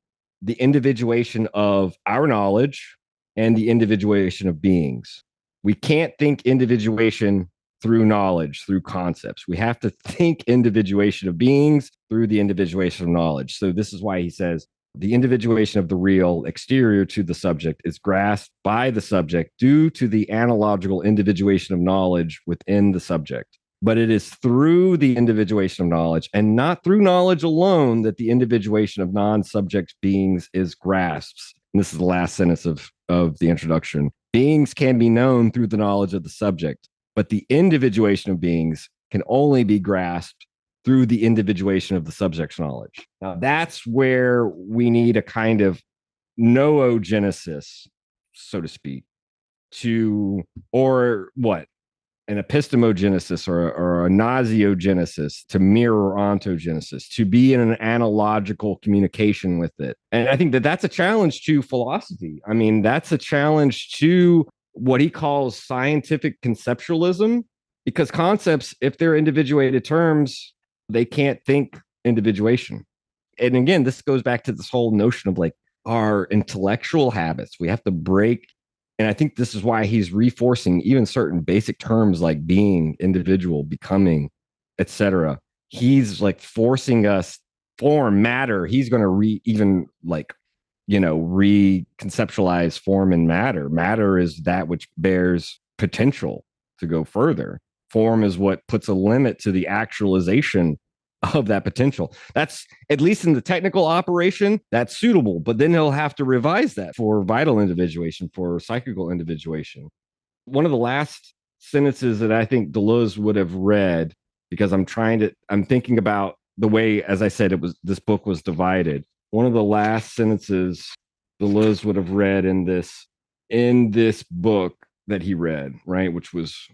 the individuation of our knowledge and the individuation of beings. We can't think individuation through knowledge, through concepts. We have to think individuation of beings through the individuation of knowledge. So this is why he says the individuation of the real exterior to the subject is grasped by the subject due to the analogical individuation of knowledge within the subject. But it is through the individuation of knowledge and not through knowledge alone that the individuation of non-subject beings is grasped. And this is the last sentence of the introduction. Beings can be known through the knowledge of the subject, but the individuation of beings can only be grasped through the individuation of the subject's knowledge. Now, that's where we need a kind of noogenesis, so to speak, to, or what, an epistemogenesis or a nosiogenesis to mirror ontogenesis, to be in an analogical communication with it. And I think that that's a challenge to philosophy. I mean, that's a challenge to what he calls scientific conceptualism, because concepts, if they're individuated terms, they can't think individuation. And again, this goes back to this whole notion of like our intellectual habits. We have to break. And I think this is why he's reinforcing even certain basic terms like being, individual, becoming, etc. He's like forcing us form, matter. He's going to reconceptualize form and matter. Matter is that which bears potential to go further. Form is what puts a limit to the actualization of that potential. That's, at least in the technical operation, that's suitable, but then he'll have to revise that for vital individuation, for psychical individuation. One of the last sentences that I think Deleuze would have read, because I'm thinking about the way, as I said, this book was divided. One of the last sentences Deleuze would have read in this book that he read, right, which was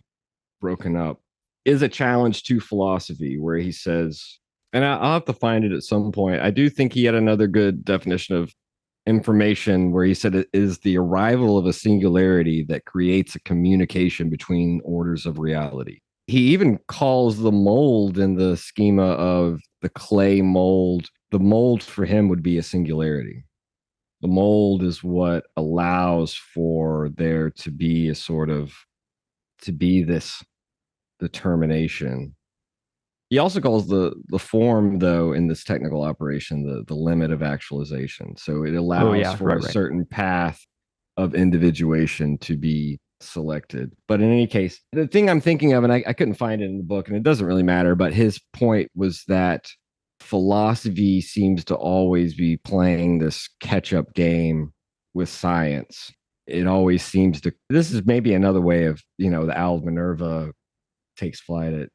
broken up, is a challenge to philosophy, where he says, and I'll have to find it at some point. I do think he had another good definition of information where he said it is the arrival of a singularity that creates a communication between orders of reality. He even calls the mold in the schema of the clay mold. The mold for him would be a singularity. The mold is what allows for there to be this determination. He also calls the form, though, in this technical operation, the limit of actualization. So it allows for a certain path of individuation to be selected. But in any case, the thing I'm thinking of, and I couldn't find it in the book, and it doesn't really matter, but his point was that philosophy seems to always be playing this catch-up game with science. It always seems to, this is maybe another way of, the owl of Minerva takes flight at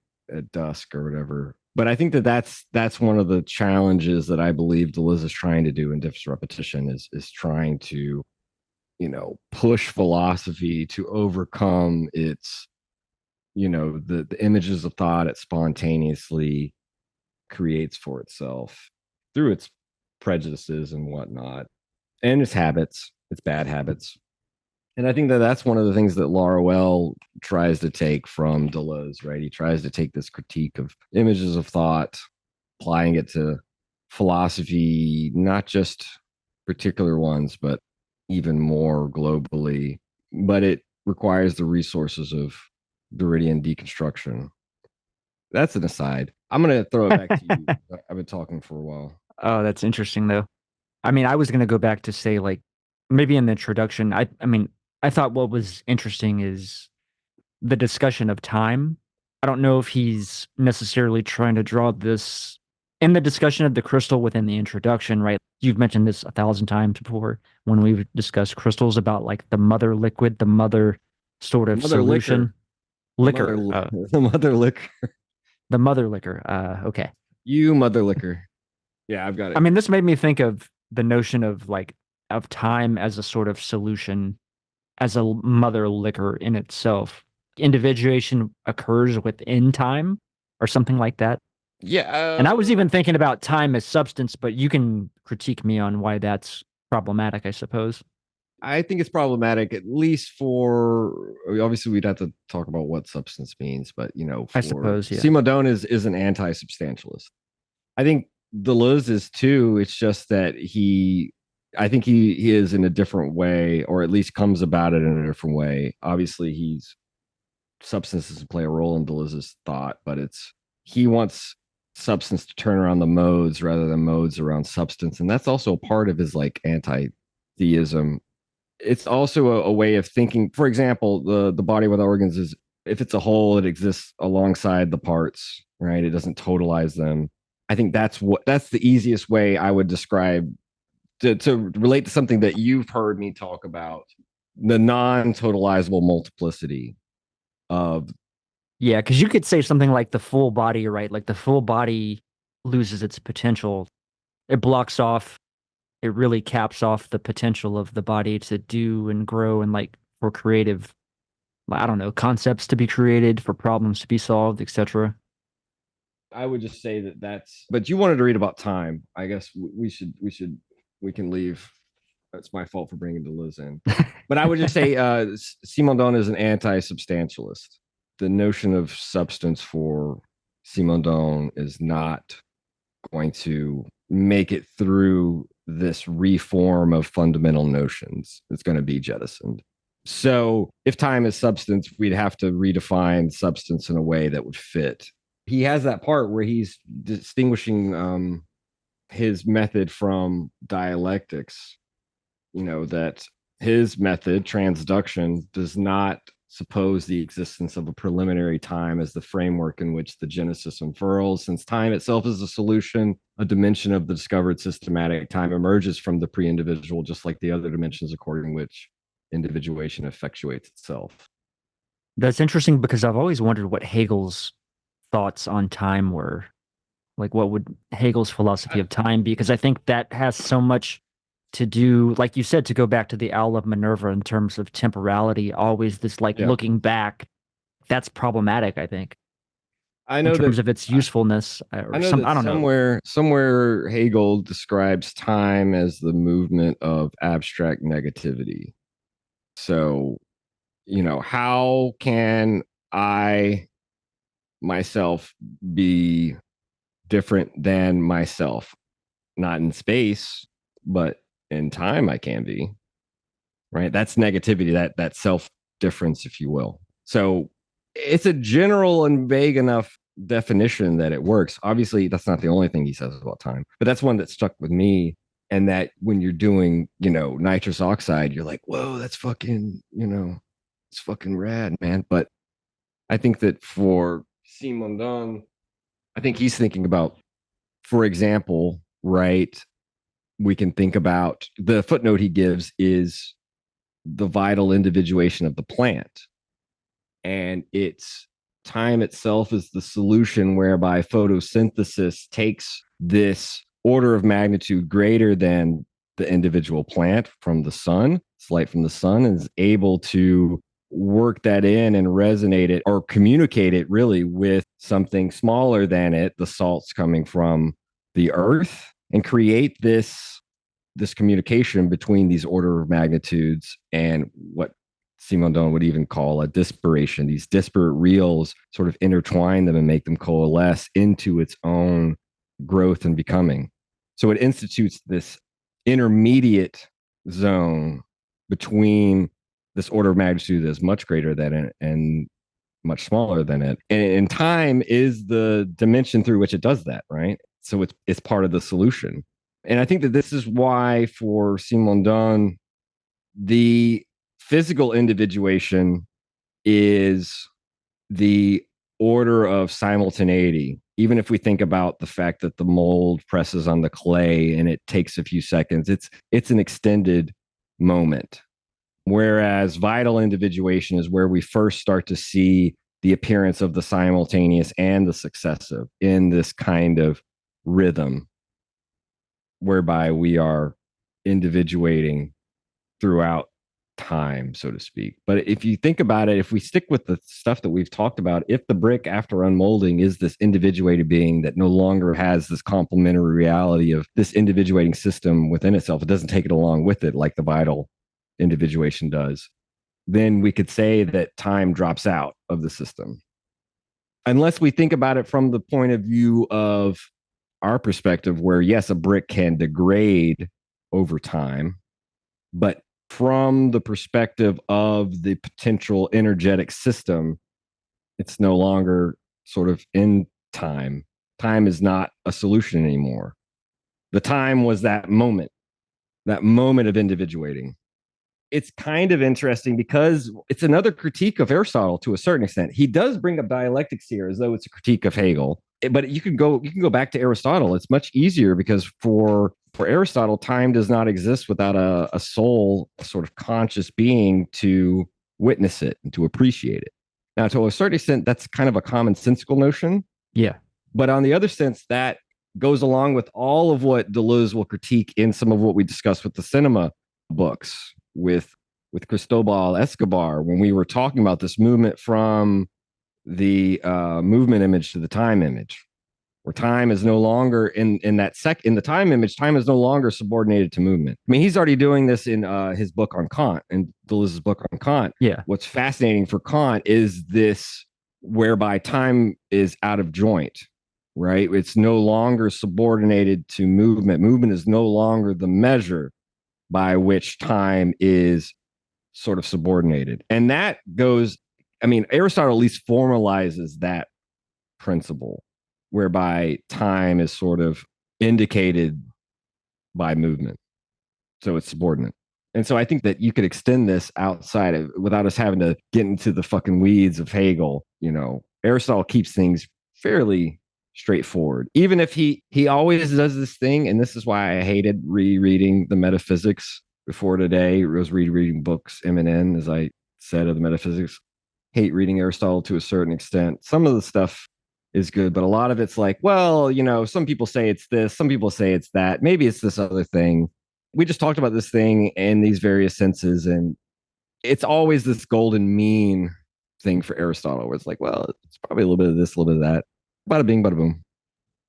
dusk or whatever. But I think that's one of the challenges that I believe Deleuze is trying to do in Diffs Repetition, is trying to, push philosophy to overcome its, the images of thought it spontaneously creates for itself through its prejudices and whatnot, and its habits, its bad habits. And I think that that's one of the things that Laruelle tries to take from Deleuze, right? He tries to take this critique of images of thought, applying it to philosophy, not just particular ones, but even more globally. But it requires the resources of Derridian deconstruction. That's an aside. I'm going to throw it back to you. I've been talking for a while. Oh, that's interesting, though. I mean, I was going to go back to say, like, maybe in the introduction, I mean, I thought what was interesting is the discussion of time. I don't know if he's necessarily trying to draw this in the discussion of the crystal within the introduction, right? You've mentioned this 1,000 times before when we've discussed crystals, about like the mother liquid, the mother sort of solution. Liquor. The mother liquor. The mother liquor. Okay. You mother liquor. Yeah, I've got it. I mean, this made me think of the notion of time as a sort of solution, as a mother liquor in itself. Individuation occurs within time or something like that. Yeah. And I was even thinking about time as substance, but you can critique me on why that's problematic, I suppose. I think it's problematic, at least for, obviously we'd have to talk about what substance means, but I suppose, yeah. Simondon is an anti-substantialist. I think Deleuze is too. It's just that I think he is in a different way, or at least comes about it in a different way. Obviously, substances play a role in Deleuze's thought, but he wants substance to turn around the modes rather than modes around substance, and that's also part of his anti-theism. It's also a way of thinking. For example, the body without organs is, if it's a whole, it exists alongside the parts, right? It doesn't totalize them. I think that's the easiest way I would describe to relate to something that you've heard me talk about, the non-totalizable multiplicity of. Yeah, because you could say something like the full body, right? Like the full body loses its potential. It blocks off it really caps off the potential of the body to do and grow and like for creative, I don't know, concepts to be created, for problems to be solved, etc. I would just say that that's. But you wanted to read about time. I guess we can leave. That's my fault for bringing Deleuze in. But I would just say Simondon is an anti-substantialist. The notion of substance for Simondon is not going to make it through this reform of fundamental notions. It's going to be jettisoned. So if time is substance, we'd have to redefine substance in a way that would fit. He has that part where he's distinguishing his method from dialectics, that his method, transduction, does not suppose the existence of a preliminary time as the framework in which the genesis unfurls. Since time itself is a solution, a dimension of the discovered systematic time emerges from the pre-individual, just like the other dimensions according which individuation effectuates itself. That's interesting because I've always wondered what Hegel's thoughts on time were. Like, what would Hegel's philosophy of time be? Because I think that has so much to do, like you said, to go back to the Owl of Minerva in terms of temporality, always this looking back. That's problematic, I think. I know in terms that of its usefulness, or I know some, that I don't know. somewhere Hegel describes time as the movement of abstract negativity. So, how can I myself be different than myself? Not in space, but in time I can be. Right? That's negativity, that self difference, if you will. So it's a general and vague enough definition that it works. Obviously, that's not the only thing he says about time, but that's one that stuck with me. And that when you're doing, nitrous oxide, you're like, whoa, that's fucking, it's fucking rad, man. But I think that for Simondon, I think he's thinking about, for example, right? We can think about the footnote he gives is the vital individuation of the plant. And it's time itself is the solution whereby photosynthesis takes this order of magnitude greater than the individual plant from the sun, it's light from the sun, and is able to work that in and resonate it or communicate it really with something smaller than it, the salts coming from the earth, and create this communication between these order of magnitudes and what Simondon would even call a disparation. These disparate reals sort of intertwine them and make them coalesce into its own growth and becoming. So it institutes this intermediate zone between this order of magnitude that is much greater than it and much smaller than it. And time is the dimension through which it does that, right? So it's part of the solution. And I think that this is why for Simondon, the physical individuation is the order of simultaneity. Even if we think about the fact that the mold presses on the clay and it takes a few seconds, it's an extended moment. Whereas vital individuation is where we first start to see the appearance of the simultaneous and the successive in this kind of rhythm, whereby we are individuating throughout time, so to speak. But if you think about it, if we stick with the stuff that we've talked about, if the brick after unmolding is this individuated being that no longer has this complementary reality of this individuating system within itself, it doesn't take it along with it like the vital individuation does, then we could say that time drops out of the system. Unless we think about it from the point of view of our perspective, where yes, a brick can degrade over time, but from the perspective of the potential energetic system, it's no longer sort of in time. Time is not a solution anymore. The time was that moment of individuating. It's kind of interesting because it's another critique of Aristotle to a certain extent. He does bring up dialectics here as though it's a critique of Hegel. But you can go back to Aristotle. It's much easier because for Aristotle, time does not exist without a soul, a sort of conscious being to witness it and to appreciate it. Now, to a certain extent, that's kind of a commonsensical notion. Yeah. But on the other sense, that goes along with all of what Deleuze will critique in some of what we discussed with the cinema books with Cristobal Escobar when we were talking about this movement from the movement image to the time image, where time is no longer in the time image, time is no longer subordinated to movement. I mean, he's already doing this in his book on Kant and Deleuze's book on Kant. Yeah. What's fascinating for Kant is this whereby time is out of joint, right? It's no longer subordinated to movement. Movement is no longer the measure by which time is sort of subordinated. And that goes, I mean, Aristotle at least formalizes that principle whereby time is sort of indicated by movement. So it's subordinate. And so I think that you could extend this outside of, without us having to get into the fucking weeds of Hegel. You know, Aristotle keeps things fairly straightforward, even if he always does this thing. And this is why I hated rereading the metaphysics before today. I was rereading books M&N, as I said, of the metaphysics. Hate reading Aristotle to a certain extent. Some of the stuff is good, but a lot of it's like, well, you know, some people say it's this, some people say it's that, maybe it's this other thing. We just talked about this thing in these various senses, and it's always this golden mean thing for Aristotle, where it's like, well, it's probably a little bit of this, a little bit of that. Bada bing, bada boom.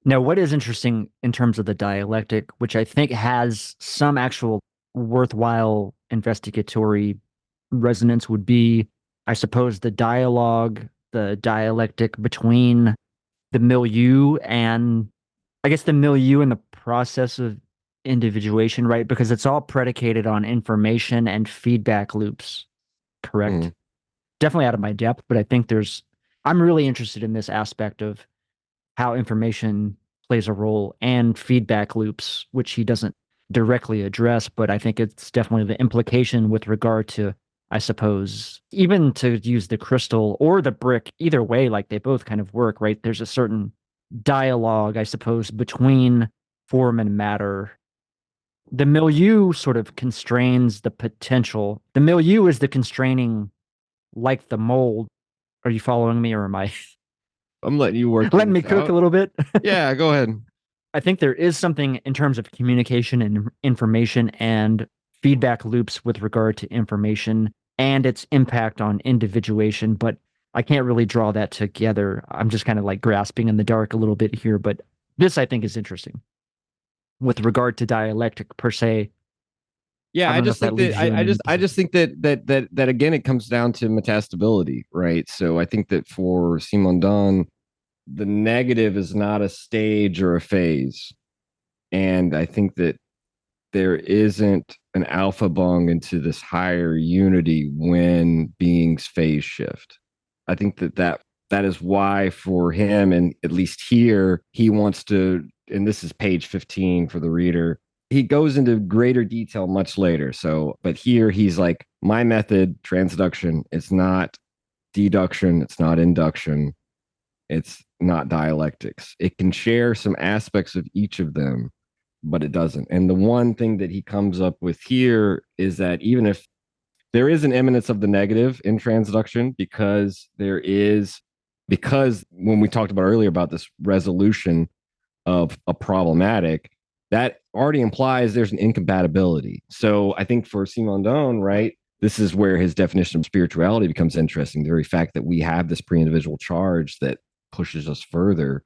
Now, what is interesting in terms of the dialectic, which I think has some actual worthwhile investigatory resonance, would be, I suppose, the dialogue, the dialectic between the milieu and, I guess, the milieu and the process of individuation, right? Because it's all predicated on information and feedback loops, correct? Mm. Definitely out of my depth, but I think I'm really interested in this aspect of how information plays a role and feedback loops, which he doesn't directly address, but I think it's definitely the implication with regard to, I suppose, even to use the crystal or the brick, either way, like they both kind of work, right? There's a certain dialogue, I suppose, between form and matter. The milieu sort of constrains the potential. The milieu is the constraining, like the mold. Are you following me, or am I? I'm letting you work. Letting me cook a little bit. Yeah, go ahead. I think there is something in terms of communication and information and feedback loops with regard to information and its impact on individuation, but I can't really draw that together. I'm just kind of like grasping in the dark a little bit here, but this I think is interesting with regard to dialectic per se. Yeah, I just think that I just think that again, it comes down to metastability, right? So I think that for Simondon, the negative is not a stage or a phase. And I think that there isn't an alpha bung into this higher unity when beings phase shift. I think that is why for him, and at least here, he wants to, and this is page 15 for the reader, he goes into greater detail much later. So, but here he's like, my method, transduction, it's not deduction, it's not induction, it's not dialectics. It can share some aspects of each of them, but it doesn't. And the one thing that he comes up with here is that even if there is an immanence of the negative in transduction, because when we talked about earlier about this resolution of a problematic, that already implies there's an incompatibility. So I think for Simondon, right, this is where his definition of spirituality becomes interesting. The very fact that we have this pre-individual charge that pushes us further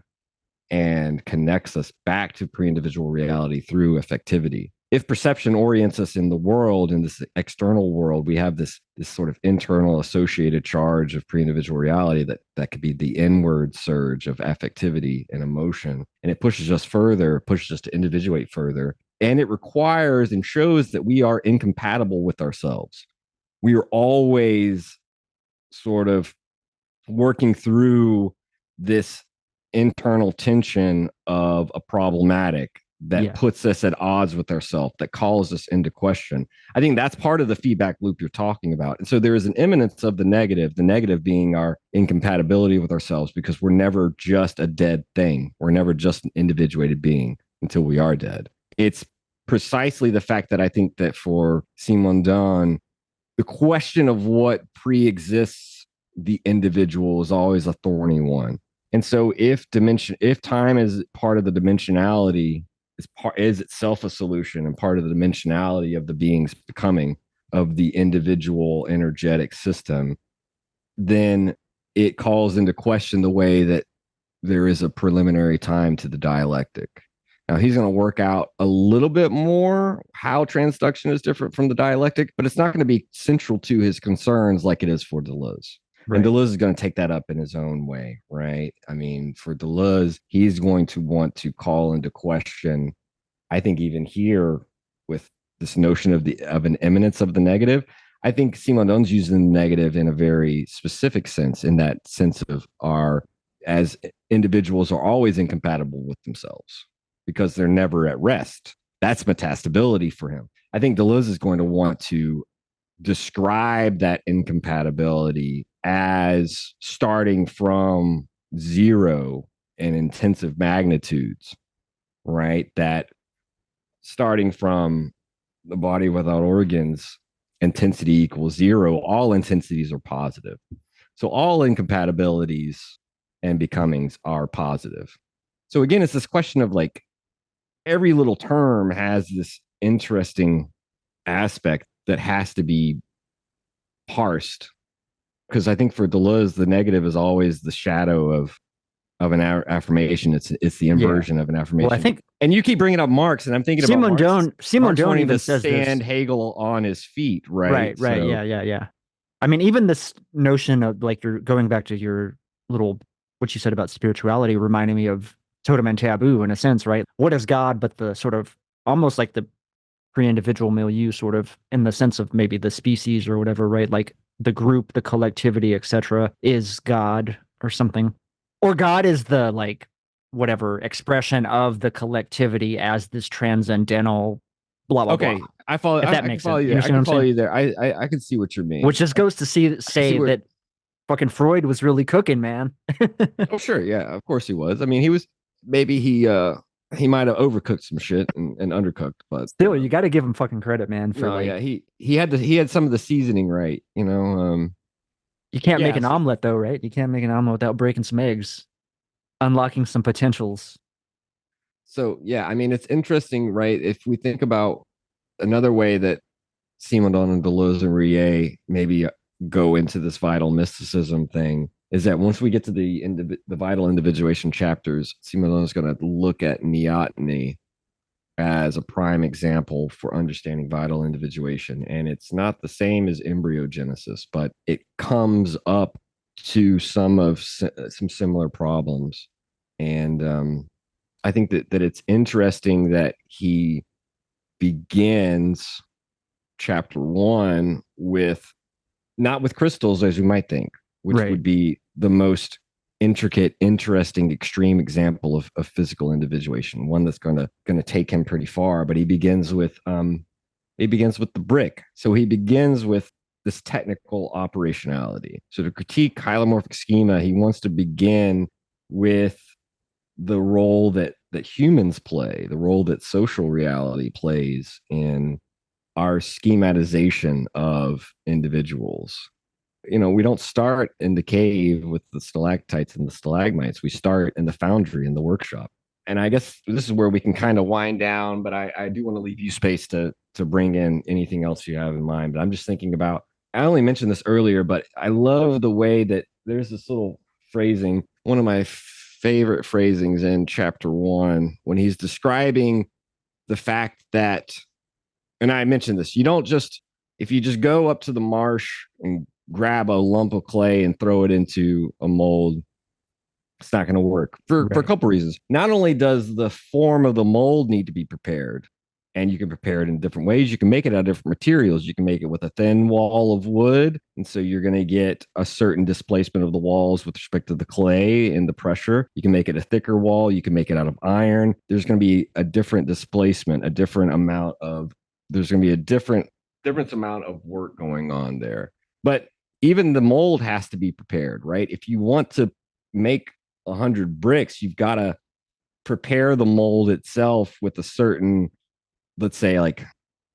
and connects us back to pre-individual reality through affectivity. If perception orients us in the world, in this external world, we have this sort of internal associated charge of pre-individual reality that could be the inward surge of affectivity and emotion. And it pushes us further, pushes us to individuate further. And it requires and shows that we are incompatible with ourselves. We are always sort of working through this internal tension of a problematic that puts us at odds with ourselves, that calls us into question. I think that's part of the feedback loop you're talking about. And so there is an immanence of the negative being our incompatibility with ourselves, because we're never just a dead thing. We're never just an individuated being until we are dead. It's precisely the fact that I think that for Simondon, the question of what pre-exists the individual is always a thorny one. And so if time is part of the dimensionality, is itself a solution and part of the dimensionality of the being's becoming of the individual energetic system, then it calls into question the way that there is a preliminary time to the dialectic. Now, he's going to work out a little bit more how transduction is different from the dialectic, but it's not going to be central to his concerns like it is for Deleuze. Right. And Deleuze is going to take that up in his own way, right? I mean, for Deleuze, he's going to want to call into question, I think even here with this notion of an immanence of the negative, I think Simondon's using the negative in a very specific sense, in that sense of as individuals are always incompatible with themselves because they're never at rest. That's metastability for him. I think Deleuze is going to want to describe that incompatibility as starting from zero in intensive magnitudes, right? That starting from the body without organs, intensity equals zero. All intensities are positive. So all incompatibilities and becomings are positive. So again, it's this question of like every little term has this interesting aspect that has to be parsed. Because I think for Deleuze, the negative is always the shadow of an affirmation. It's the inversion of an affirmation. Well, I think, and you keep bringing up Marx, and I'm thinking about Simondon even says stand this. Hegel on his feet, right? Right. Yeah. I mean, even this notion of like you're going back to your little what you said about spirituality, reminding me of Totem and Taboo in a sense, right? What is God but the sort of almost like the pre-individual milieu, sort of in the sense of maybe the species or whatever, right? Like the group, the collectivity, etc., is God or something. Or God is the like whatever expression of the collectivity as this transcendental blah blah blah. I follow. If that I makes follow sense. you. I can follow you there. I can see what you mean. Which just goes to say that fucking Freud was really cooking, man. Oh sure, yeah, of course he was. I mean, he was maybe he might have overcooked some shit and undercooked, but still, you got to give him fucking credit, man. For he had some of the seasoning right, you know. You can't make an omelet though, right? You can't make an omelet without breaking some eggs, unlocking some potentials. So yeah, I mean, it's interesting, right? If we think about another way that Simondon and Deleuze and Rie maybe go into this vital mysticism thing, is that once we get to the vital individuation chapters, Simondon is going to look at neoteny as a prime example for understanding vital individuation. And it's not the same as embryogenesis, but it comes up to some similar problems. And I think that it's interesting that he begins chapter 1 with not with crystals as we might think, which would be the most intricate, interesting, extreme example of physical individuation, one that's going to take him pretty far. But he begins with the brick. So he begins with this technical operationality. So to critique hylomorphic schema, he wants to begin with the role that humans play, the role that social reality plays in our schematization of individuals. You know, we don't start in the cave with the stalactites and the stalagmites. We start in the foundry, in the workshop. And I guess this is where we can kind of wind down, but I do want to leave you space to bring in anything else you have in mind. But I'm just thinking about, I only mentioned this earlier, but I love the way that there's this little phrasing, one of my favorite phrasings in chapter 1, when he's describing the fact that, and I mentioned this, you don't just, if you just go up to the marsh and grab a lump of clay and throw it into a mold, it's not going to work for a couple reasons. Not only does the form of the mold need to be prepared, and you can prepare it in different ways. You can make it out of different materials. You can make it with a thin wall of wood, and so you're going to get a certain displacement of the walls with respect to the clay and the pressure. You can make it a thicker wall. You can make it out of iron. There's going to be a different displacement, a different amount of, there's going to be a different amount of work going on there. But even the mold has to be prepared, right? If you want to make 100 bricks, you've got to prepare the mold itself with a certain, let's say, like,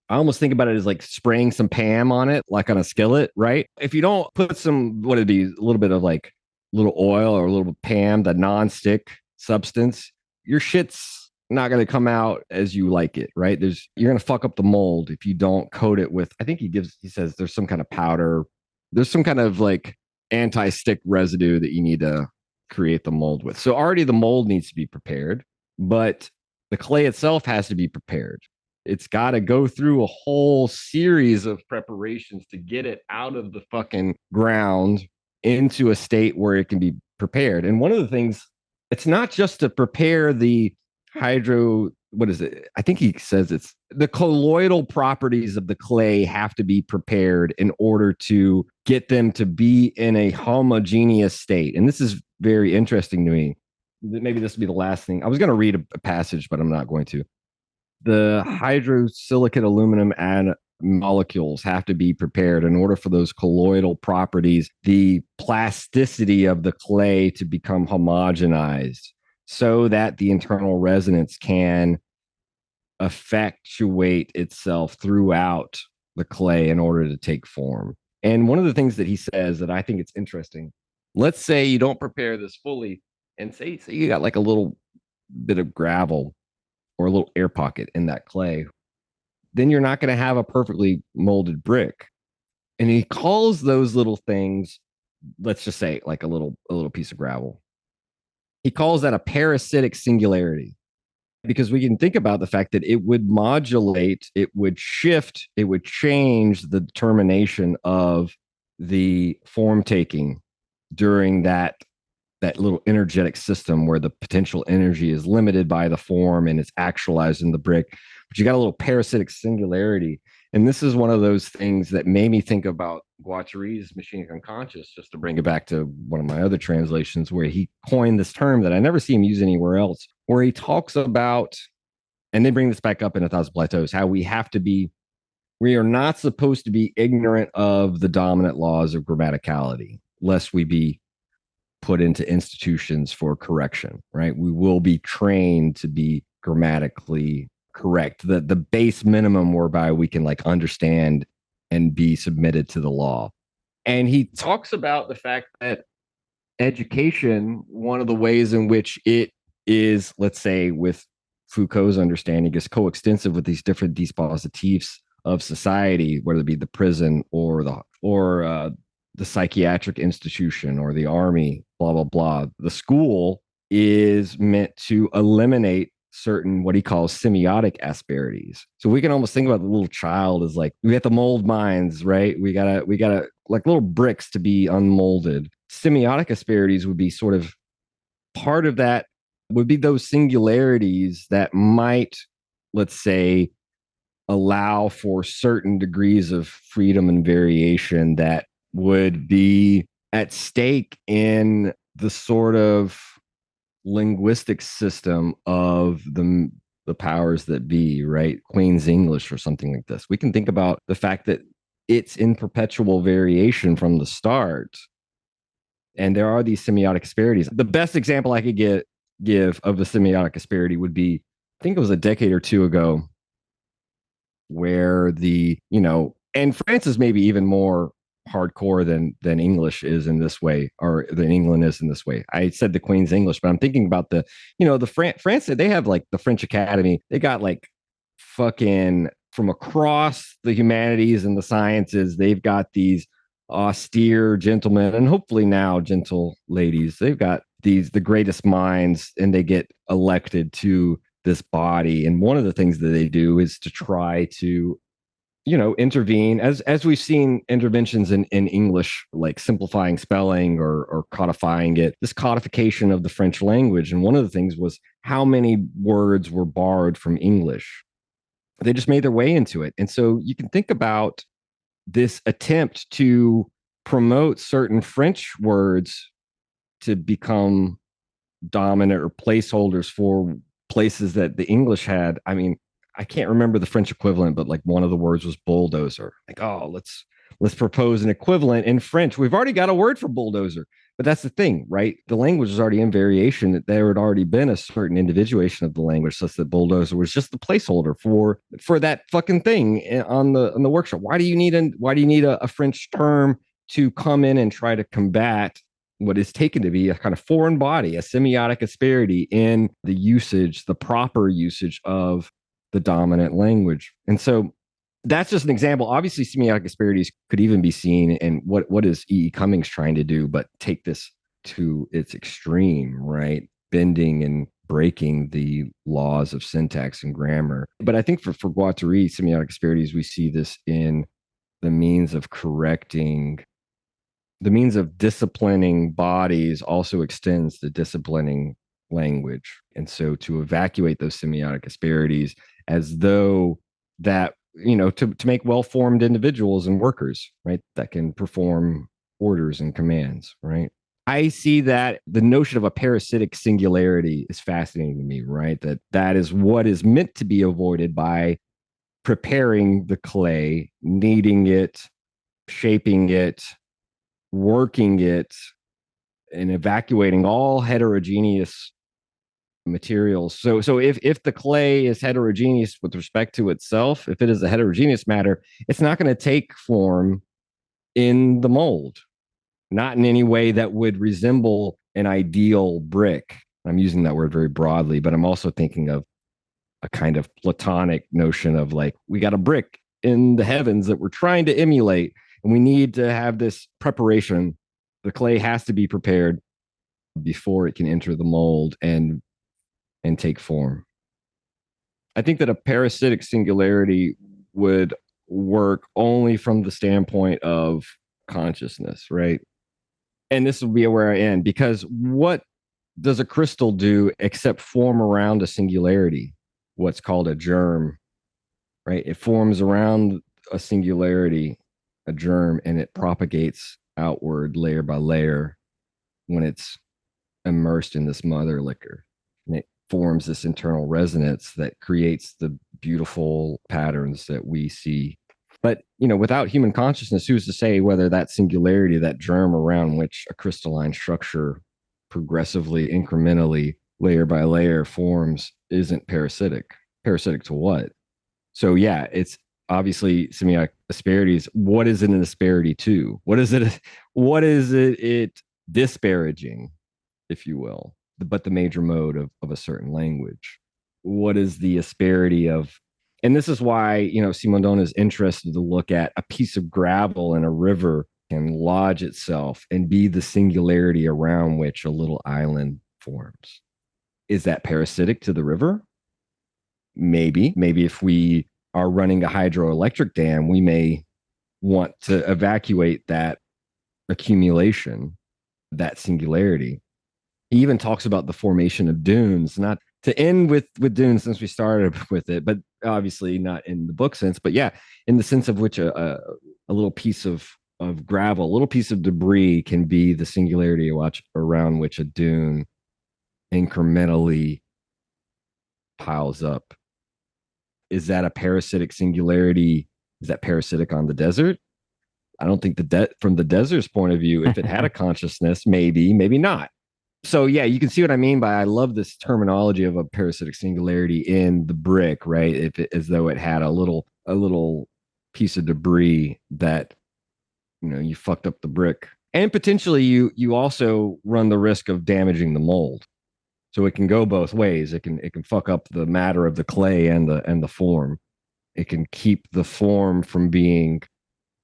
I almost think about it as like spraying some Pam on it, like on a skillet, right? If you don't put some, what it'd be, a little bit of like little oil or a little Pam, the non-stick substance, your shit's not going to come out as you like it, right? You're going to fuck up the mold if you don't coat it with, I think he says there's some kind of powder, there's some kind of like anti-stick residue that you need to create the mold with. So already the mold needs to be prepared, but the clay itself has to be prepared. It's got to go through a whole series of preparations to get it out of the fucking ground into a state where it can be prepared. And one of the things, it's not just to prepare the what is it? I think he says it's the colloidal properties of the clay have to be prepared in order to get them to be in a homogeneous state. And this is very interesting to me. Maybe this will be the last thing. I was going to read a passage, but I'm not going to. The hydrosilicate aluminum and molecules have to be prepared in order for those colloidal properties, the plasticity of the clay to become homogenized so that the internal resonance can effectuate itself throughout the clay in order to take form. And one of the things that he says that I think it's interesting, let's say you don't prepare this fully and say you got like a little bit of gravel or a little air pocket in that clay, then you're not going to have a perfectly molded brick. And he calls those little things, let's just say like a little piece of gravel. He calls that a parasitic singularity, because we can think about the fact that it would modulate, it would shift, it would change the determination of the form taking during that little energetic system where the potential energy is limited by the form and it's actualized in the brick. But you got a little parasitic singularity. And this is one of those things that made me think about Guattari's Machine Unconscious, just to bring it back to one of my other translations, where he coined this term that I never see him use anywhere else, where he talks about, and they bring this back up in A Thousand Plateaus, how we are not supposed to be ignorant of the dominant laws of grammaticality, lest we be put into institutions for correction, right? We will be trained to be grammatically correct, the base minimum whereby we can like understand and be submitted to the law. And he talks about the fact that education, one of the ways in which it is, let's say with Foucault's understanding, is coextensive with these different dispositifs of society, whether it be the prison or the psychiatric institution or the army, blah, blah, blah. The school is meant to eliminate certain, what he calls semiotic asperities. So we can almost think about the little child as like, we got the mold minds, right? We gotta like little bricks to be unmolded. Semiotic asperities would be sort of part of that, would be those singularities that might, let's say, allow for certain degrees of freedom and variation that would be at stake in the sort of linguistic system of the powers that be, right? Queen's English or something like this. We can think about the fact that it's in perpetual variation from the start. And there are these semiotic asperities. The best example I could give of a semiotic asperity would be, I think it was a decade or two ago, where and France is maybe even more hardcore than English is in this way, or than England is in this way. I said the Queen's English, but I'm thinking about the France, they have like the French Academy. They got like fucking from across the humanities and the sciences. They've got these austere gentlemen, and hopefully now gentle ladies. They've got the greatest minds, and they get elected to this body. And one of the things that they do is to try to intervene, as we've seen interventions in English, like simplifying spelling or codifying it, this codification of the French language. And one of the things was how many words were borrowed from English. They just made their way into it. And so you can think about this attempt to promote certain French words to become dominant or placeholders for places that the English had. I mean, I can't remember the French equivalent, but like one of the words was bulldozer. Like, oh, let's propose an equivalent in French. We've already got a word for bulldozer. But that's the thing, right? The language is already in variation. That there had already been a certain individuation of the language, such that bulldozer was just the placeholder for that fucking thing on the workshop. Why do you need a French term to come in and try to combat what is taken to be a kind of foreign body, a semiotic asperity in the usage, the proper usage of the dominant language. And so that's just an example. Obviously, semiotic asperities could even be seen in what is E. E. Cummings trying to do, but take this to its extreme, right? Bending and breaking the laws of syntax and grammar. But I think for Guattari, semiotic asperities, we see this in the means of correcting, the means of disciplining bodies also extends to disciplining language. And so to evacuate those semiotic asperities as though that, to make well-formed individuals and workers, right, that can perform orders and commands, right? I see that the notion of a parasitic singularity is fascinating to me, right? That is what is meant to be avoided by preparing the clay, kneading it, shaping it, working it, and evacuating all heterogeneous materials. So if the clay is heterogeneous with respect to itself, if it is a heterogeneous matter, it's not going to take form in the mold, not in any way that would resemble an ideal brick. I'm using that word very broadly, but I'm also thinking of a kind of Platonic notion of like, we got a brick in the heavens that we're trying to emulate, and we need to have this preparation. The clay has to be prepared before it can enter the mold and take form. I think that a parasitic singularity would work only from the standpoint of consciousness, right? And this will be where I end, because what does a crystal do except form around a singularity, what's called a germ, right? It forms around a singularity, a germ, and it propagates outward layer by layer when it's immersed in this mother liquor. And it forms this internal resonance that creates the beautiful patterns that we see. But, without human consciousness, who's to say whether that singularity, that germ around which a crystalline structure progressively, incrementally, layer by layer forms, isn't parasitic? Parasitic to what? So, yeah, it's obviously semiotic asperities. What is it an asperity to? What is it disparaging, if you will, but the major mode of a certain language? What is the asperity of, and this is why, Simondon is interested to look at a piece of gravel in a river can lodge itself and be the singularity around which a little island forms. Is that parasitic to the river? Maybe if we are running a hydroelectric dam, we may want to evacuate that accumulation, that singularity. He even talks about the formation of dunes, not to end with dunes since we started with it, but obviously not in the book sense, but yeah, in the sense of which a little piece of gravel, a little piece of debris can be the singularity around which a dune incrementally piles up. Is that a parasitic singularity? Is that parasitic on the desert? I don't think from the desert's point of view, if it had a consciousness, maybe not. So yeah, you can see what I mean by, I love this terminology of a parasitic singularity in the brick, right? If it, as though it had a little piece of debris that, you fucked up the brick, and potentially you also run the risk of damaging the mold. So it can go both ways. It can fuck up the matter of the clay and the form. It can keep the form from being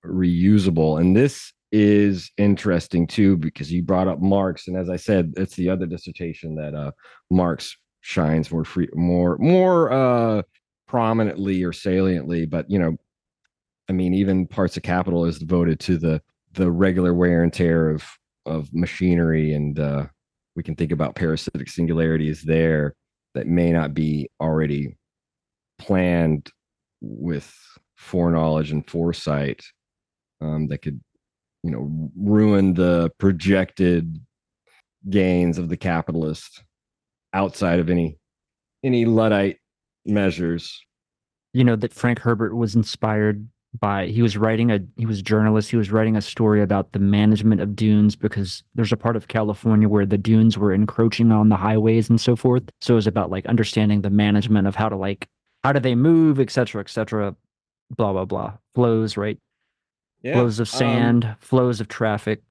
reusable. And this is interesting too, because you brought up Marx, and as I said, it's the other dissertation that Marx shines more prominently or saliently. But even Parts of Capital is devoted to the regular wear and tear of machinery, and we can think about parasitic singularities there that may not be already planned with foreknowledge and foresight, that could, ruin the projected gains of the capitalist outside of any Luddite measures. That Frank Herbert was inspired by, he was a journalist. He was writing a story about the management of dunes, because there's a part of California where the dunes were encroaching on the highways and so forth. So it was about like understanding the management of how do they move, et cetera, blah, blah, blah. Flows, right? Yeah. Flows of sand, flows of traffic,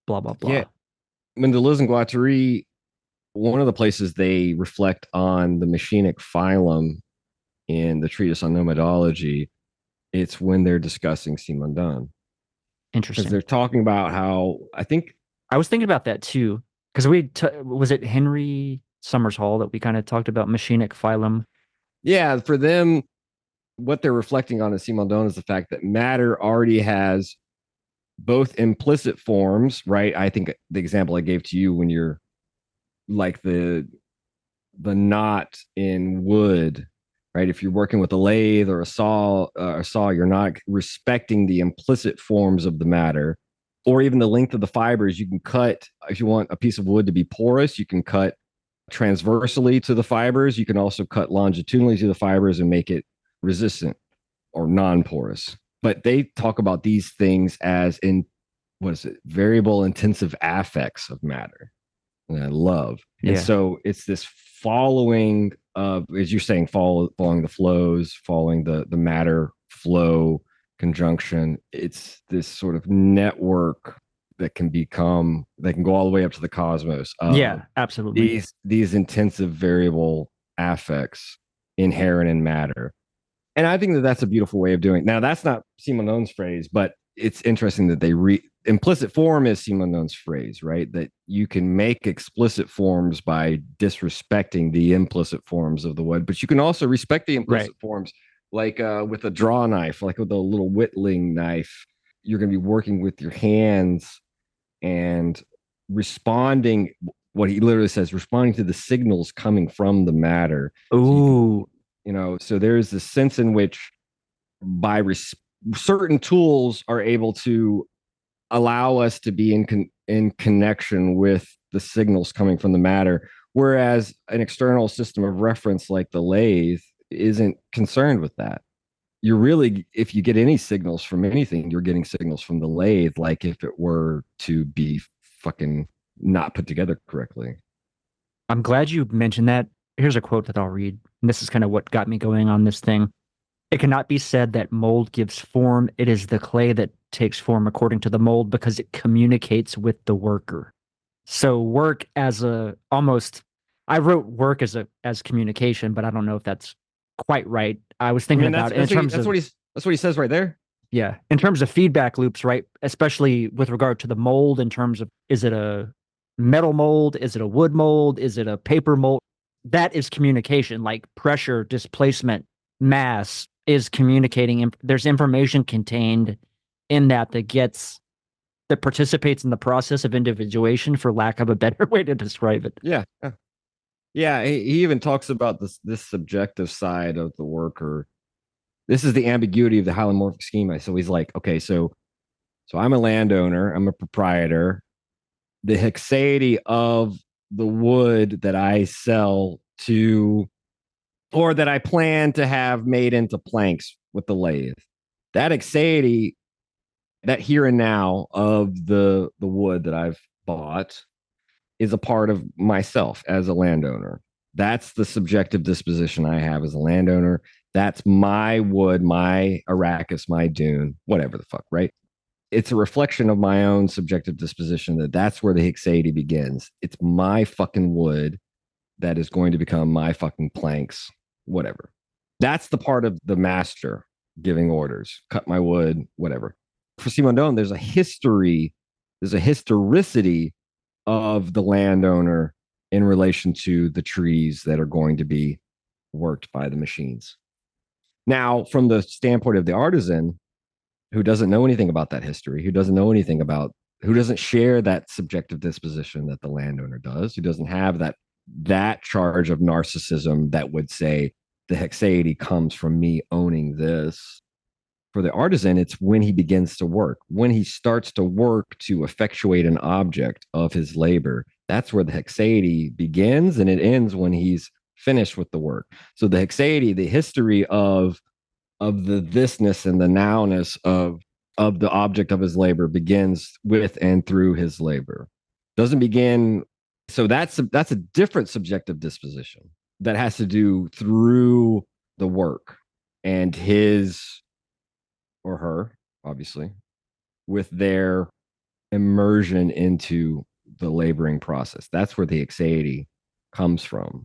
blah, blah, blah. Yeah. when Deleuze and Guattari, one of the places they reflect on the machinic phylum in the treatise on nomadology, it's when they're discussing Simondon. Because Interesting. they're talking about how, I think, I was thinking about that too, because was it Henry Summers Hall that we kind of talked about machinic phylum? yeah, for them, what they're reflecting on in Simondon is the fact that matter already has both implicit forms, right? I think the example I gave to you when you're like the knot in wood, right? If you're working with a lathe or a saw, you're not respecting the implicit forms of the matter, or even the length of the fibers. You can cut, if you want a piece of wood to be porous, you can cut transversely to the fibers. You can also cut longitudinally to the fibers and make it resistant or non-porous. But they talk about these things as in, what is it, variable intensive affects of matter. And I love. And Yeah. so it's this following of, as you're saying, following the flows, following the matter flow conjunction. It's this sort of network that can go all the way up to the cosmos. Yeah, absolutely. These intensive variable affects inherent in matter. And I think that that's a beautiful way of doing it. Now, that's not Simondon's phrase, but it's interesting that implicit form is Simondon's phrase, right? That you can make explicit forms by disrespecting the implicit forms of the wood, but you can also respect the implicit forms, like with a draw knife, like with a little whittling knife. You're going to be working with your hands and responding, what he literally says, responding to the signals coming from the matter. Ooh. So there's this sense in which by certain tools are able to allow us to be in connection with the signals coming from the matter, whereas an external system of reference like the lathe isn't concerned with that. You're really, if you get any signals from anything, you're getting signals from the lathe, like if it were to be fucking not put together correctly. I'm glad you mentioned that. Here's a quote that I'll read. And this is kind of what got me going on this thing. It cannot be said that mold gives form. It is the clay that takes form according to the mold because it communicates with the worker. So work as I wrote work as communication, but I don't know if that's quite right. I was thinking about it in terms of that's what he says right there. Yeah, in terms of feedback loops, right? Especially with regard to the mold, in terms of, is it a metal mold? Is it a wood mold? Is it a paper mold? That is communication, like pressure, displacement, mass is communicating. There's information contained in that that participates in the process of individuation, for lack of a better way to describe it. Yeah. Yeah. He even talks about this subjective side of the worker. This is the ambiguity of the hylomorphic schema. So he's like, okay, so I'm a landowner, I'm a proprietor. The hexaity of the wood that I sell to, or that I plan to have made into planks with the lathe, that hexaity, that here and now of the wood that I've bought, is a part of myself as a landowner. That's the subjective disposition I have as a landowner. That's my wood, my Arrakis, my dune, whatever the fuck, right? It's a reflection of my own subjective disposition that's where the hexaity begins. It's my fucking wood that is going to become my fucking planks, whatever. That's the part of the master giving orders. Cut my wood, whatever. For Simondon, there's a historicity of the landowner in relation to the trees that are going to be worked by the machines. Now, from the standpoint of the artisan, who doesn't know anything about that history, who doesn't share that subjective disposition that the landowner does, who doesn't have that charge of narcissism that would say the hexaity comes from me owning this. For the artisan, it's when he begins to work, when he starts to work to effectuate an object of his labor. That's where the hexaity begins, and it ends when he's finished with the work. So the hexaity, the history of the thisness and the nowness of the object of his labor, begins with and through his labor. Doesn't begin. So that's a different subjective disposition that has to do through the work and his or her, obviously, with their immersion into the laboring process. That's where the axiety comes from.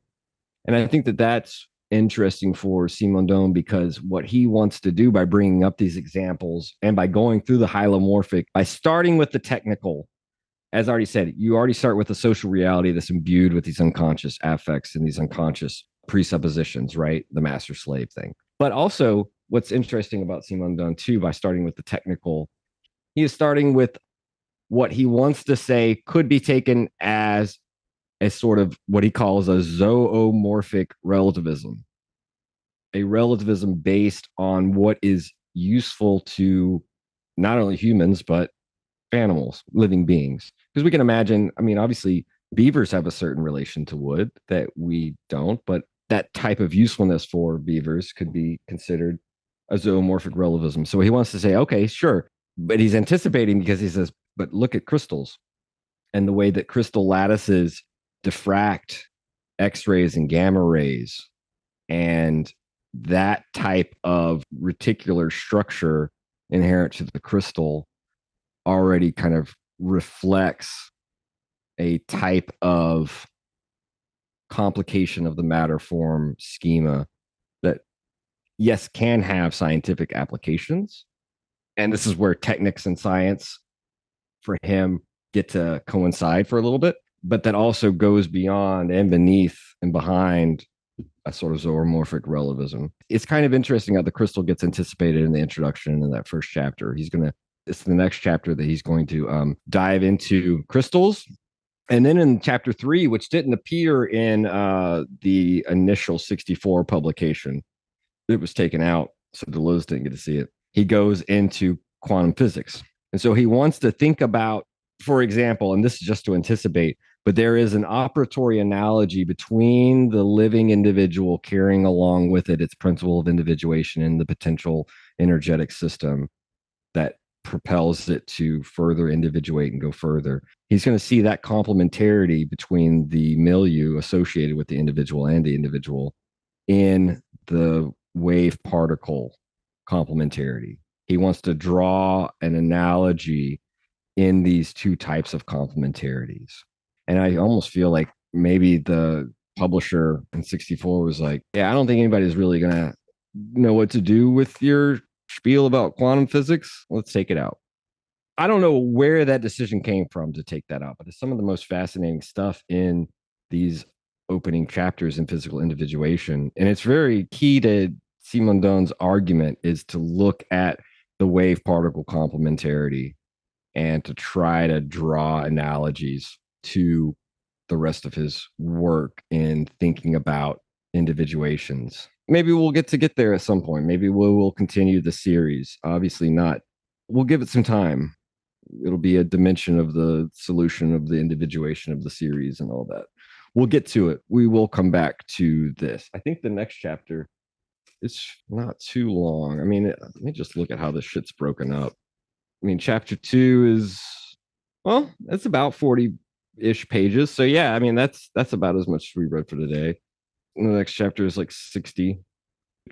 And I think that that's interesting for Simondon, because what he wants to do by bringing up these examples and by going through the hylomorphic, by starting with the technical, as I already said, you already start with a social reality that's imbued with these unconscious affects and these unconscious presuppositions, right? The master slave thing. But also, what's interesting about Simondon too, by starting with the technical, he is starting with what he wants to say could be taken as a sort of what he calls a zoomorphic relativism, a relativism based on what is useful to not only humans, but animals, living beings. Because we can imagine, I mean, obviously, beavers have a certain relation to wood that we don't, but that type of usefulness for beavers could be considered a zoomorphic relativism. So he wants to say, okay, sure. But he's anticipating, because he says, but look at crystals and the way that crystal lattices diffract X-rays and gamma rays, and that type of reticular structure inherent to the crystal already kind of reflects a type of complication of the matter form schema that, yes, can have scientific applications. And this is where technics and science for him get to coincide for a little bit, but that also goes beyond and beneath and behind a sort of zoomorphic relativism. It's kind of interesting how the crystal gets anticipated in the introduction in that first chapter. It's the next chapter that he's going to dive into crystals. And then in chapter 3, which didn't appear in the initial 64 publication, it was taken out, so Deleuze didn't get to see it. He goes into quantum physics. And so he wants to think about, for example, and this is just to anticipate, but there is an operatory analogy between the living individual carrying along with it its principle of individuation and the potential energetic system that propels it to further individuate and go further. He's going to see that complementarity between the milieu associated with the individual and the individual in the wave particle complementarity. He wants to draw an analogy in these two types of complementarities. And I almost feel like maybe the publisher in 64 was like, yeah, I don't think anybody's really going to know what to do with your spiel about quantum physics. Let's take it out. I don't know where that decision came from to take that out, but it's some of the most fascinating stuff in these opening chapters in physical individuation. And it's very key to Simondon's argument is to look at the wave particle complementarity and to try to draw analogies to the rest of his work in thinking about individuations. Maybe we'll get there at some point. Maybe we'll continue the series. Obviously not. We'll give it some time. It'll be a dimension of the solution of the individuation of the series and all that. We'll get to it. We will come back to this. I think the next chapter is not too long. I mean, let me just look at how this shit's broken up. I mean, chapter 2 is, well, it's about 40-ish pages. So yeah, I mean, that's about as much as we read for today. And the next chapter is like 60.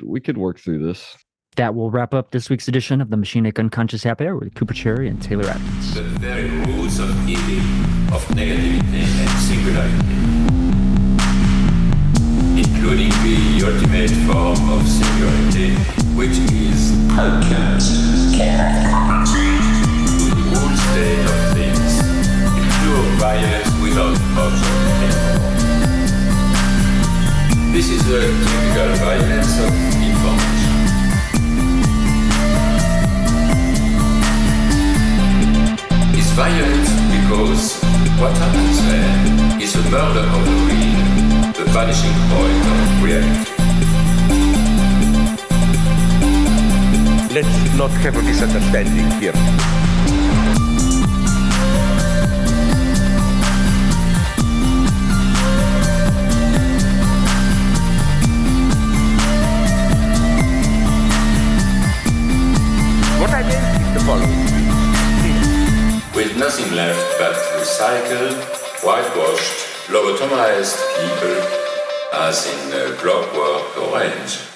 We could work through this. That will wrap up this week's edition of the Machinic Unconscious Happy Hour with Cooper Cherry and Taylor Adkins. The very roots of evil, of negativity and singularity, including the ultimate form of singularity, which is the whole state of things, pure violence without object anymore. This is the typical violence of information. It's violent because what happens there is a murder of the real, the vanishing point of reality. Let's not have a misunderstanding here. What I meant is the following. With nothing left but recycled, whitewashed, lobotomized people, as in Clockwork Orange.